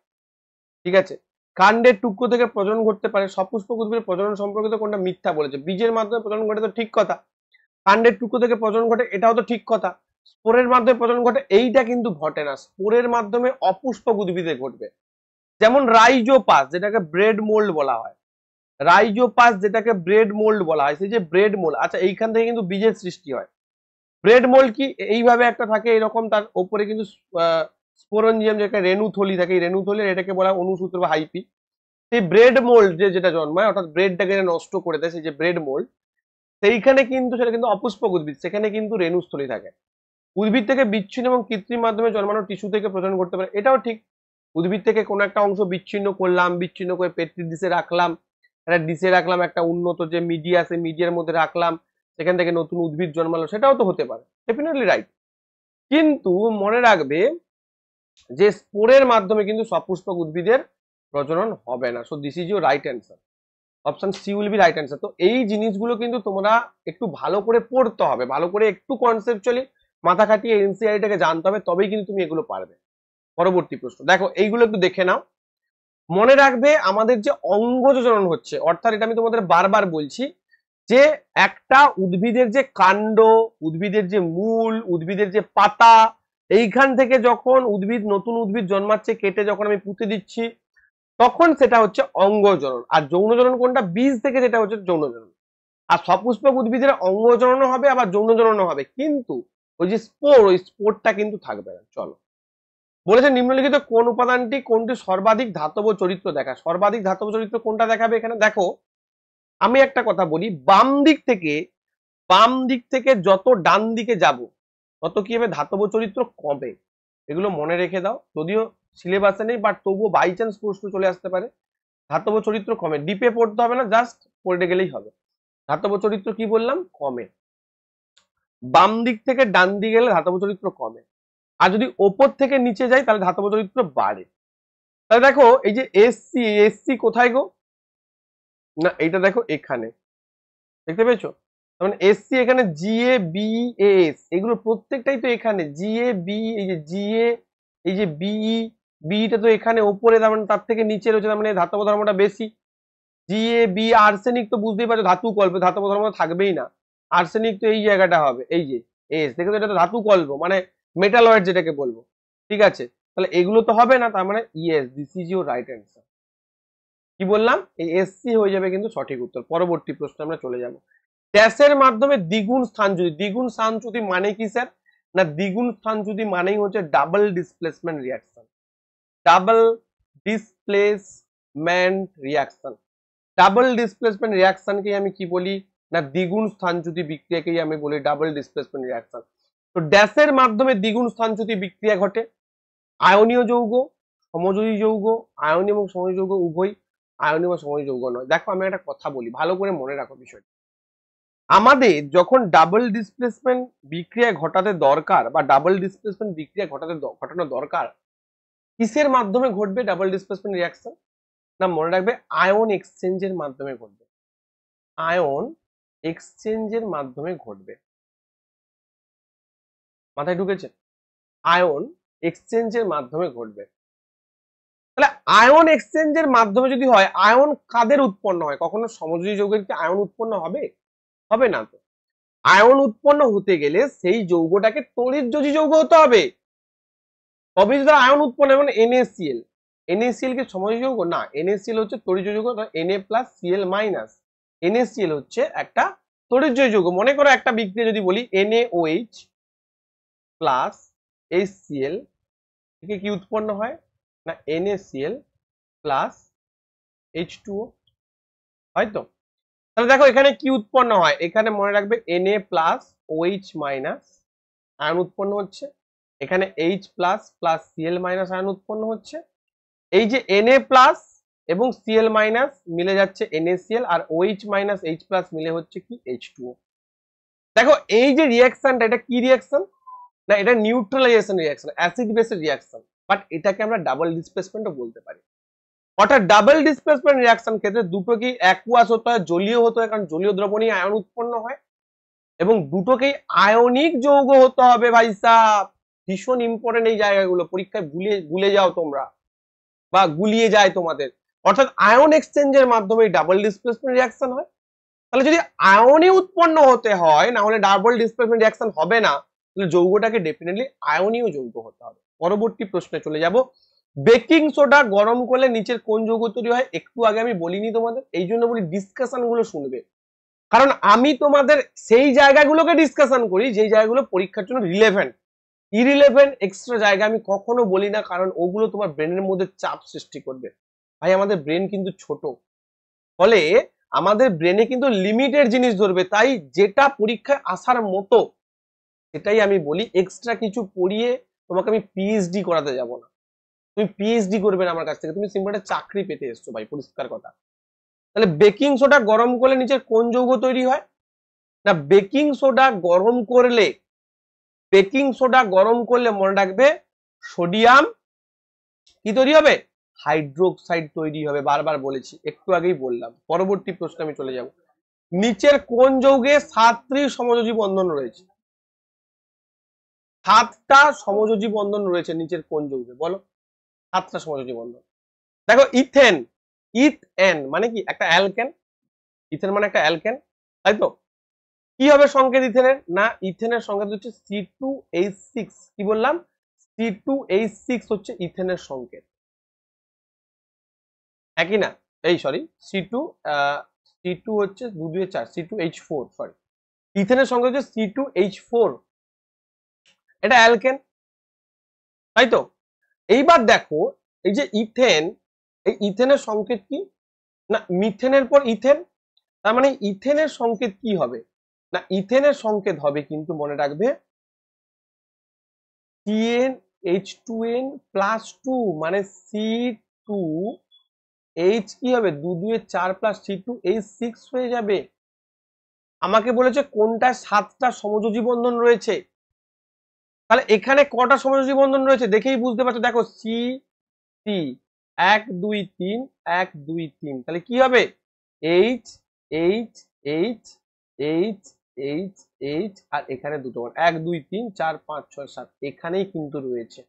Speaker 1: ঠিক আছে, কাণ্ডের টুকরো থেকে প্রজনন ঘটতে পারে। সপুষ্পক উদ্ভিদের প্রজনন সম্পর্কিত কোনটা মিথ্যা বলেছে? বীজের মাধ্যমে প্রজনন ঘটে তো ঠিক কথা, কাণ্ডের টুকরো থেকে প্রজনন ঘটে এটাও তো ঠিক কথা, স্পোরের মাধ্যমে প্রজনন ঘটে এইটা কিন্তু ঘটে না, স্পোরের মাধ্যমে অপুষ্পক উদ্ভিদে ঘটবে। যেমন রাইজোপাস যেটাকে ব্রেড মোল্ড বলা হয়, রাইজোপাস যেটাকে ব্রেড মোল্ড বলা হয়, সেই যে ব্রেড মোল্ড, আচ্ছা এইখান থেকে কিন্তু বীজের সৃষ্টি হয়। ব্রেড মোল্ড কি? এইভাবে একটা থাকে এরকম, তার উপরে কিন্তু স্পোরঞ্জিয়াম যেটা রেণুথলি থাকে, এই রেণুথলির এটাকে বলা হয় অনুসূত্র বা হাইপি। সেই ব্রেড মোল্ড যেটা জন্মায় অর্থাৎ ব্রেডটাকে নষ্ট করে দেয়, সেই যে ব্রেড মোল্ড, সেইখানে কিন্তু সেটা কিন্তু অপুষ্পক উদ্ভিদ, সেখানে কিন্তু রেণুস্থলী থাকে। উদ্ভিদ থেকে বিচ্ছিন্ন এবং কৃত্রিম মাধ্যমে জন্মানো টিস্যু থেকে প্রজনন করতে পারে, এটাও ঠিক। উদ্ভিদ থেকে কোনো একটা অংশ বিচ্ছিন্ন করলাম, বিচ্ছিন্ন করে পেট্রি ডিশে রাখলাম, একটা ডিশে রাখলাম, একটা উন্নত যে মিডিয়া আছে মিডিয়ার মধ্যে রাখলাম, সেখান থেকে নতুন উদ্ভিদ জন্মালো, সেটাও তো হতে পারে, ডেফিনেটলি রাইট। কিন্তু মনে রাখবে যে স্পোরের মাধ্যমে কিন্তু সপুষ্পক উদ্ভিদের প্রজনন হবে না। So this is your right answer, option C will be right answer. তো এই জিনিসগুলো কিন্তু তোমরা একটু ভালো করে পড়তে হবে, ভালো করে একটু কনসেপচুয়ালি মাথা খাটিয়ে এনসিআরটিটাকে জানতে হবে, তবেই কিন্তু তুমি এগুলো পারবে। পরবর্তী প্রশ্ন দেখো, এইগুলো একটু দেখে নাও। মনে রাখবে আমাদের যে অঙ্গজ জনন হচ্ছে, অর্থাৎ এটা আমি তোমাদের বারবার বলছি যে একটা উদ্ভিদের যে কাণ্ড, উদ্ভিদের যে মূল, উদ্ভিদের যে পাতা, এইখান থেকে যখন উদ্ভিদ নতুন উদ্ভিদ জন্মাচ্ছে কেটে যখন আমি পুঁতে দিচ্ছি, তখন সেটা হচ্ছে অঙ্গজনন। আর যৌনজনন কোনটা? বীজ থেকে যেটা হচ্ছে যৌনজনন। আর সপুষ্পক উদ্ভিদের অঙ্গজননও হবে আবার যৌনজননও হবে, কিন্তু ওই যে স্পোর, ওই স্পোরটা কিন্তু থাকবে না। চলো, বলেছে নিম্নলিখিত কোন উপাদানটি কোনটি সর্বাধিক ধাতব চরিত্র দেখায়? সর্বাধিক ধাতব চরিত্র কোনটা দেখাবে? এখানে দেখো আমি একটা কথা বলি, বাম দিক থেকে যত ডান দিকে যাব তত কি হবে? ধাতব চরিত্র কমে। এগুলো মনে রেখে দাও, যদিও সিলেবাসে নেই বাট তবুও বাই চান্স প্রশ্ন চলে আসতে পারে। ধাতব চরিত্র কমে, ডিপে পড়তে হবে না, জাস্ট পড়ে গেলেই হবে। ধাতব চরিত্র কি বললাম? কমে। বাম দিক থেকে ডান দিকে গেলে ধাতব চরিত্র কমে, আর যদি ওপর থেকে নিচে যাই তাহলে ধাতব চরিত্র বাড়ে। তাহলে দেখো এই যে এসসি, এসসি কোথায় গো? না এইটা দেখো এখানে, দেখতে পেয়েছো? মানে এসসি এখানে, জিএ বি এস এগুলো প্রত্যেকটাই তো এখানে, জিএ বি, এই যে জিএ, এই যে বিই, বিটা তো এখানে ওপরে, তার মানে তার থেকে নিচে রয়েছে, তার মানে ধাতব ধর্মটা বেশি। জিএ বি, আর্সেনিক তো বুঝতেই পারছো ধাতু কল্প, ধাতব ধর্ম থাকবেই না। আর্সেনিক তো এই জায়গাটা হবে, এই যে এস, দেখো তো এটা তো ধাতু কল্প, মানে মেটালয়েড যেটাকে বলবো, ঠিক আছে? তাহলে এগুলো তো হবে না, তার মানে yes, this is your right answer. কি বললাম? এই এসসি হয়ে যাবে কিন্তু সঠিক উত্তর। পরবর্তী প্রশ্ন আমরা চলে যাব। ড্যাশের মাধ্যমে দ্বিগুণ স্থানচ্যুতি, দ্বিগুণ স্থানচ্যুতি মানে কি স্যার? না দ্বিগুণ স্থানচ্যুতি মানেই হচ্ছে double displacement reaction, double displacement reaction. Double displacement রিয়াকশনকে আমি কি বলি? না দ্বিগুণ স্থানচ্যুতি বিক্রিয়াকেই আমি বলি ডাবল ডিসপ্লেসমেন্ট রিয়াকশন। তো ড্যাশের মাধ্যমে দ্বিগুণ স্থানচ্যুতি বিক্রিয়া ঘটে আয়নীয় যৌগ, সমযোজী যৌগ, আয়নীয় এবং সমযোজী যৌগ উভয়, আয়নীয় এবং সমযোজী যৌগ নয়। দেখো আমি একটা কথা বলি, ভালো করে মনে রাখো বিষয়টা। আমাদের যখন ডাবল ডিসপ্লেসমেন্ট বিক্রিয়া ঘটাতে দরকার বা ডাবল ডিসপ্লেসমেন্ট বিক্রিয়া ঘটানো দরকার, কিসের মাধ্যমে ঘটবে ডাবল ডিসপ্লেসমেন্ট রিয়াকশন? না মনে রাখবে আয়ন এক্সচেঞ্জের মাধ্যমে ঘটবে, আয়ন এক্সচেঞ্জের মাধ্যমে ঘটবে। মাথায় ঢুকেছে? আয়ন এক্সচেঞ্জের মাধ্যমে ঘটবে। তাহলে আয়ন এক্সচেঞ্জের মাধ্যমে যদি হয়, আয়ন কাদের উৎপন্ন হয়? কখনো সমযোজী যৌগের কি আয়ন উৎপন্ন হবে? হবে না তো। আয়ন উৎপন্ন হতে গেলে সেই যৌগটাকে তড়িৎযোজী যৌগ হতে হবে, তবে যদি আয়ন উৎপন্ন হয়। মানে NaCl, NaCl কি সমযোজী যৌগ? না, NaCl হচ্ছে তড়িৎযোজী যৌগ, Na+Cl-। NaCl হচ্ছে একটা তড়িৎযোজী যৌগ। মনে করো একটা বিক্রিয়া যদি বলি NaOH প্লাস HCl থেকে কি উৎপন্ন হয়? না NaCl প্লাস H2O, হয়তো? তাহলে দেখো এখানে কি উৎপন্ন হয়, এখানে মনে রাখবে Na+OH মাইনাস আয়ন উৎপন্ন হচ্ছে, এখানে H plus plus Cl minus ion উৎপন্ন হচ্ছে। এই যে Na প্লাস এবং Cl মাইনাস মিলে যাচ্ছে NaCl, আর OH মাইনাস H প্লাস মিলে হচ্ছে কি H2O। দেখো এই যে রিয়াকশনটা, এটা কি রিয়াকশন? না এটা নিউট্রালাইজেশন রিয়াকশন, অ্যাসিড বেসের রিয়াকশন, বাট এটাকে আমরা ডাবল ডিসপ্লেসমেন্টও বলতে পারি। অর্থাৎ ডাবল ডিসপ্লেসমেন্ট রিয়াকশন ক্ষেত্রে দুটো কি অ্যাকুয়াস হতে হয়, জলীয় হতে হয়, কারণ জলীয় দ্রবণে আয়ন উৎপন্ন হয়। এবং দুটোকেই আয়নিক যৌগ হতে হবে ভাই সাহেব। ভীষণ ইম্পর্টেন্ট এই জায়গাগুলো, পরীক্ষায় ভুলে যাও তোমরা বা গুলিয়ে যায় তোমাদের। অর্থাৎ আয়ন এক্সচেঞ্জের মাধ্যমে ডাবল ডিসপ্লেসমেন্ট রিঅ্যাকশন হয়। তাহলে যদি আয়নই উৎপন্ন হতে হয়, না হলে ডাবল ডিসপ্লেসমেন্ট রিঅ্যাকশন হবে না, তাহলে যৌগটাকে ডেফিনেটলি আয়নীয় যৌগ হতে হবে। পরবর্তী প্রশ্নে চলে যাব। বেকিং সোডা গরম করলে নিচের কোন যৌগ তৈরি হয়? একটু আগে আমি বলিনি তোমাদের, এই জন্য বলি ডিসকাশন গুলো শুনবে, কারণ আমি তোমাদের সেই জায়গাগুলোকে ডিসকাশন করি যেই জায়গাগুলো পরীক্ষার জন্য রিলেভেন্ট। ইরিলেভেন্ট এক্সট্রা জায়গা আমি কখনো বলি না, কারণ ওগুলো তোমার ব্রেনের মধ্যে চাপ সৃষ্টি করবে। ভাই আমাদের ব্রেন কিন্তু ছোট, ফলে আমাদের ব্রেনে কিন্তু লিমিটেড জিনিস ধরবে, তাই যেটা পরীক্ষায় আসার মতো সেটাই আমি বলি। এক্সট্রা কিছু পড়িয়ে তোমাকে আমি পিএইচডি করাতে যাব না, তুমি পিএইচডি করবে না আমার কাছ থেকে, তুমি সিম্পল একটা চাকরি পেতে এসছো ভাই, পরিষ্কার কথা। তাহলে বেকিং সোডা গরম করলে নিচের কোন যৌগ তৈরি হয়? না বেকিং সোডা গরম করলে, বেকিং সোডা গরম করলে মনে রাখবে সোডিয়াম কি তৈরি হবে? হাইড্রোক্সাইড তৈরি হবে। বারবার বলেছি, একটু আগেই বললাম। পরবর্তী প্রশ্ন আমি চলে যাব। নিচের কোন যৌগে 7টি সমযোজী বন্ধন রয়েছে? 7টা সমযোজী বন্ধন রয়েছে নিচের কোন যৌগে বলো? 7টা সমযোজী বন্ধন। দেখো ইথেন, ইথেন মানে কি? একটা অ্যালকেন। ইথেন মানে একটা অ্যালকেন, তাই তো? কি হবে সংকেত ইথেনের? না ইথেনের সংকেত হচ্ছে C2H6। কি বললাম? C2H6 হচ্ছে ইথেনের সংকেত, একই না? এই সরি, C2 হচ্ছে 2 2 4, C2H4, সরি। ইথেনের সংকেত হচ্ছে C2H4, এটা অ্যালকেন, তাই তো? এইবার দেখো এই যে ইথেন, এই ইথেনের সংকেত কি? না মিথেনের পর ইথেন, তার মানে ইথেনের সংকেত কি হবে? না ইথেনের সংকেত হবে কিন্তু মনে রাখবে CnH2n+2, মানে C2H কি হবে? 2 2 4 প্লাস C2H6 হয়ে যাবে। আমাকে বলেছে কোনটায় 7টা সমযোজী বন্ধন রয়েছে। তাহলে এখানে কটা সমযোজী বন্ধন রয়েছে দেখেই বুঝতে পারছো। দেখো সি সি 1 2 3 1 2 3, তাহলে কি হবে? H H H H H H, আর এখানে দুটো 1 2 3 4 5 6 7 এখানেই কিন্তু রয়েছে।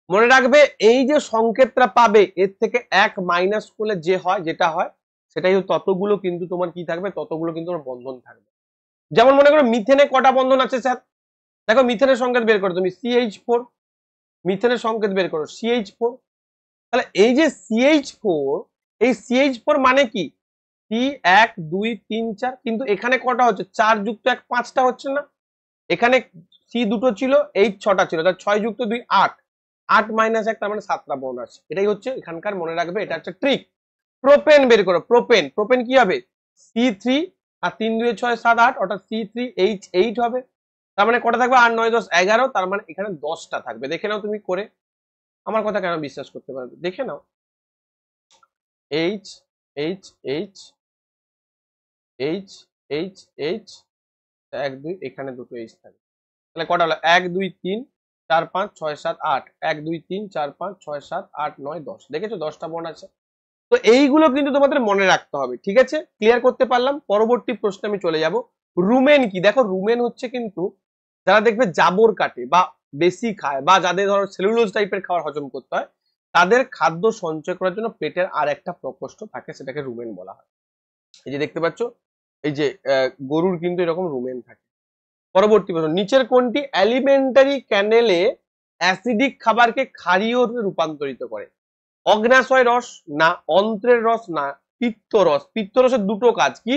Speaker 1: মনে রাখবে এই যে সংকেতটা পাবে এর থেকে 1 মাইনাস করলে যে হয়, যেটা হয় সেটাই ততগুলো কিন্তু তোমার কি থাকবে, ততগুলো কিন্তু তোমার বন্ধন থাকবে। যেমন মনে করো মিথেনে কটা বন্ধন আছে স্যার? দেখো মিথেনের সংকেত বের করো তুমি CH4, মিথেনের সংকেত বের করো CH4। তাহলে এই যে CH4, এই CH4 মানে কি? C1 2 3 4, কিন্তু এখানে কটা হচ্ছে? 4 যুক্ত 1 5টা হচ্ছে না? এখানে C দুটো ছিল, H 6টা ছিল, তাহলে 6 যুক্ত 2 8, 8 মাইনাস 1 তার মানে 7টা বন্ধন আছে। এটাই হচ্ছে এখানকার, মনে রাখবে এটা হচ্ছে ট্রিক। প্রোপেন বের করো, প্রোপেন, প্রোপেন কি হবে? C3 আর 3 2 6 7 8, অর্থাৎ C3H8 হবে। তার মানে কটা থাকবে? 8 9 10 11, তার মানে এখানে 10টা থাকবে। দেখে নাও তুমি করে, আমার কথা কেন বিশ্বাস করতে পারবে? দেখে নাও। H H H H H H 1 2, এখানে দুটো H থাকবে। তাহলে কটা হলো? 1 2 3 4 5 6 7 8, 1 2 3 4 5 6 7 8 9 10, দেখেছো 10টা বন্ড আছে। তো এইগুলো কিন্তু তোমাদের মনে রাখতে হবে, ঠিক আছে? ক্লিয়ার করতে পারলাম? পরবর্তী প্রশ্নে আমি চলে যাব। রুমেন কি? দেখো রুমেন হচ্ছে কিন্তু যারা দেখবে জাবর কাটে বা বেশি খায়, বা যাদের ধরো সেলুলোজ টাইপের খাবার হজম করতে হয়, তাদের খাদ্য সঞ্চয় করার জন্য পেটের আর একটা প্রকোষ্ঠ থাকে, সেটাকে রুমেন বলা হয়। এই যে দেখতে পাচ্ছ, এই যে গরুর কিন্তু এরকম রুমেন থাকে। পরবর্তী প্রশ্ন, নিচের কোনটি অ্যালিমেন্টারি ক্যানেলে অ্যাসিডিক খাবারকে ক্ষারীয় রূপান্তরিত করে? অগ্ন্যাশয় রস, না অন্ত্রের রস, না পিত্তরস। পিত্তরসের দুটো কাজ কি?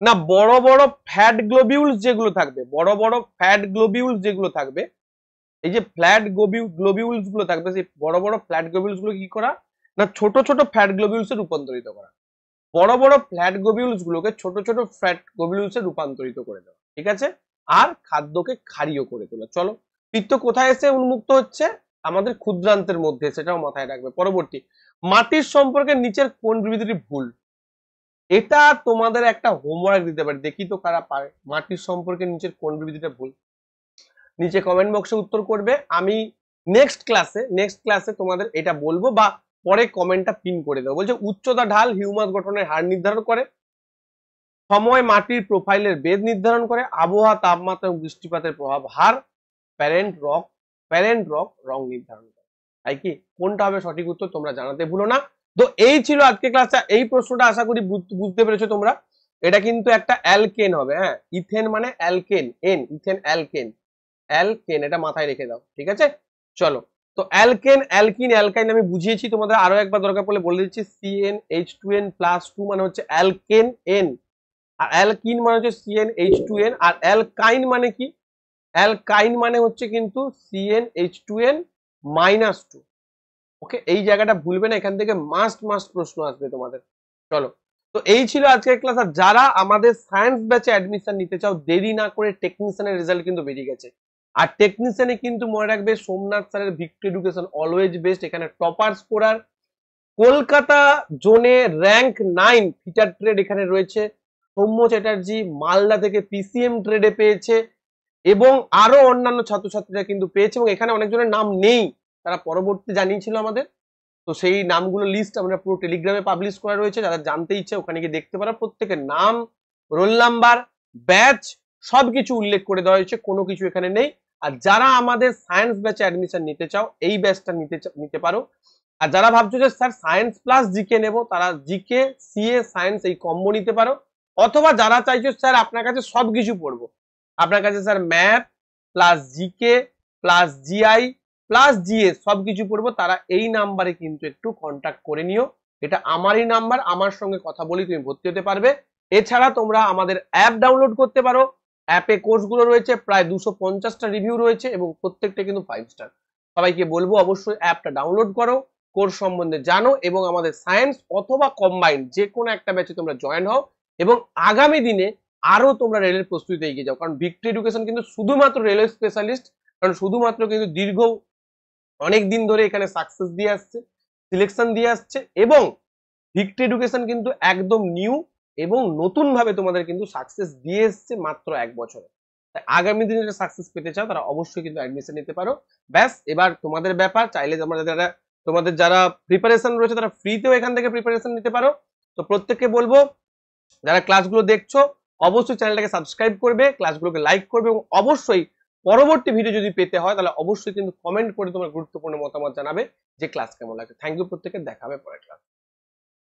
Speaker 1: না বড় বড় ফ্যাট গ্লোবিউলস যেগুলো থাকবে, বড় বড় ফ্যাট গ্লোবিউলস যেগুলো থাকবে, এই যে ফ্ল্যাট গ্লোবিউলস গুলো থাকবে, সেই বড় বড় ফ্ল্যাট গ্লোবিউলস গুলো কি করা? না ছোট ছোট ফ্যাট গ্লোবিউলস এ রূপান্তরিত করা। বড় বড় ফ্ল্যাট গ্লোবিউলস গুলোকে ছোট ছোট ফ্যাট গ্লোবিউলস এ রূপান্তরিত করে দেওয়া, ঠিক আছে? আর খাদ্যকে ক্ষারীয় করে তোলা। চলো, পিত্ত কোথায় এসে উন্মুক্ত হচ্ছে? আমাদের ক্ষুদ্রান্তের মধ্যে, সেটাও মাথায় রাখবে। পরবর্তী, মাটির সম্পর্কে নিচের কোন বিবৃতিটি ভুল? এটা তোমাদের একটা হোমওয়ার্ক দিতে পারে, দেখি তো কারা পারে। মাটির সম্পর্কে নিচের কোন বিবৃতিটা ভুল? নিচে কমেন্ট বক্সে উত্তর করবে। আমি নেক্সট ক্লাসে তোমাদের এটা বলবো, বা পরে কমেন্টটা পিন করে দেবো। বলছে উচ্চতা ঢাল হিউমাস গঠনের হার নির্ধারণ করে। সময় মাটির প্রোফাইলের বেদ নির্ধারণ করে, আবহাওয়া, তাপমাত্রা এবং বৃষ্টিপাতের প্রভাব হার, প্যারেন্ট রক রং নির্ধারণ করে। তাই কি কোনটা হবে সঠিক উত্তর তোমরা জানাতে ভুলো না। তো এই ছিল আজকে ক্লাসটা। এই প্রশ্নটা আশা করি বুঝতে পেরেছো তোমরা। এটা কিন্তু একটা অ্যালকেন হবে, হ্যাঁ, ইথেন মানে অ্যালকেন, ইথেন অ্যালকেন, এটা মাথায় রেখে দাও, ঠিক আছে। চলো, তো অ্যালকেন, অ্যালকিন, অ্যালকাইন আমি বুঝিয়েছি তোমাদের, আরো একবার দরকার পড়লে বলে দিচ্ছি। CnH2n+2 মানে হচ্ছে অ্যালকেন এন, আর অ্যালকিন মানে হচ্ছে CnH2n, আর অ্যালকাইন মানে কি, অ্যালকাইন মানে হচ্ছে কিন্তু CnH2n-2। ওকে, এই জায়গাটা ভুলবে না, এখান থেকে মাস্ট প্রশ্ন আসবে তোমাদের। চলো, তো এই ছিল আজকের ক্লাস। আর যারা আমাদের সায়েন্স ব্যাচে অ্যাডমিশন নিতে চাও, দেরি না করে, টেকনিশিয়ানের রেজাল্ট কিন্তু বেরিয়ে গেছে। আর টেকনিশিয়ানে কিন্তু মনে রাখবে সোমনাথ স্যারের ভিক্টরি এডুকেশন অলওয়েজ বেস্ট। এখানে টপার স্কোরার, কলকাতা জোনে র্যাঙ্ক 9 ফিটার ট্রেড এখানে রয়েছে। সৌম্য চ্যাটার্জি মালদা থেকে পিসিএম ট্রেডে পেয়েছে, এবং আরো অন্যান্য ছাত্রছাত্রীরা কিন্তু পেয়েছে, এবং এখানে অনেকজনের নাম নেই, তারা পরবর্তী জানিয়েছিল আমাদের। তো সেই নামগুলো লিস্ট আমরা পুরো টেলিগ্রামে পাবলিশ করা রয়েছে, যারা জানতে ইচ্ছে ওখানে গিয়ে দেখতে পারো। প্রত্যেকের নাম, রোল নাম্বার, ব্যাচ সবকিছু উল্লেখ করে দেওয়া হয়েছে, কোনো কিছু এখানে নেই। আর যারা আমাদের সায়েন্স ব্যাচে অ্যাডমিশন নিতে চাও, এই ব্যাচটা নিতে পারো। আর যারা ভাবছো যে স্যার সায়েন্স প্লাস জিকে নেবো, তারা জিকে, সিএ, সায়েন্স এই কম্বো নিতে পারো। অথবা যারা চাইছো স্যার আপনার কাছে সবকিছু পড়বো, আপনার কাছে sir math plus GK plus GI plus GS সবকিছু পড়বো, তারা এই নাম্বারে কিন্তু একটু কন্ট্যাক্ট করে নিও। এটা আমারই নাম্বার, আমার সঙ্গে কথা বলি তুমি ভর্তি হতে পারবে। এছাড়া তোমরা আমাদের অ্যাপ ডাউনলোড করতে পারো। অ্যাপে কোর্সগুলো রয়েছে, প্রায় 250টা রিভিউ রয়েছে, এবং প্রত্যেকটা কিন্তু 5 স্টার। সবাইকে বলবো অবশ্যই অ্যাপটা ডাউনলোড করো, কোর্স সম্বন্ধে জানো, এবং আমাদের সায়েন্স অথবা কম্বাইন্ড যে কোনো একটা ব্যাচে তোমরা জয়েন হও, এবং আগামী দিনে আরো তোমরা রেলের প্রস্তুতিতে এগিয়ে যাও। কারণ ভিক্টরি এডুকেশন কিন্তু শুধুমাত্র রেলওয়ে স্পেশালিস্ট, কারণ শুধুমাত্র কিন্তু দীর্ঘ অনেক দিন ধরে এখানে সাকসেস দিয়ে আসছে, সিলেকশন দিয়ে আসছে, এবং ভিক্টরি এডুকেশন কিন্তু একদম নিউ এবং নতুন ভাবে তোমাদের কিন্তু সাকসেস দিয়ে এসছে মাত্র 1 বছরে। তাই আগামী দিনে সাকসেস পেতে চাও তারা অবশ্যই কিন্তু অ্যাডমিশন নিতে পারো। ব্যাস, এবার তোমাদের ব্যাপার, চাইলে তোমাদের যারা প্রিপারেশন রয়েছে তারা ফ্রিতেও এখান থেকে প্রিপারেশন নিতে পারো। তো প্রত্যেককে বলবো যারা ক্লাসগুলো দেখছো অবশ্যই চ্যানেলটাকে সাবস্ক্রাইব করবে, ক্লাসগুলোকে লাইক করবে, এবং অবশ্যই পরবর্তী ভিডিও যদি পেতে হয় তাহলে অবশ্যই কিন্তু কমেন্ট করে তোমার গুরুত্বপূর্ণ মতামত জানাবে যে ক্লাস কেমন লাগছে। থ্যাংক ইউ প্রত্যেকের, দেখা হবে পরের ক্লাস।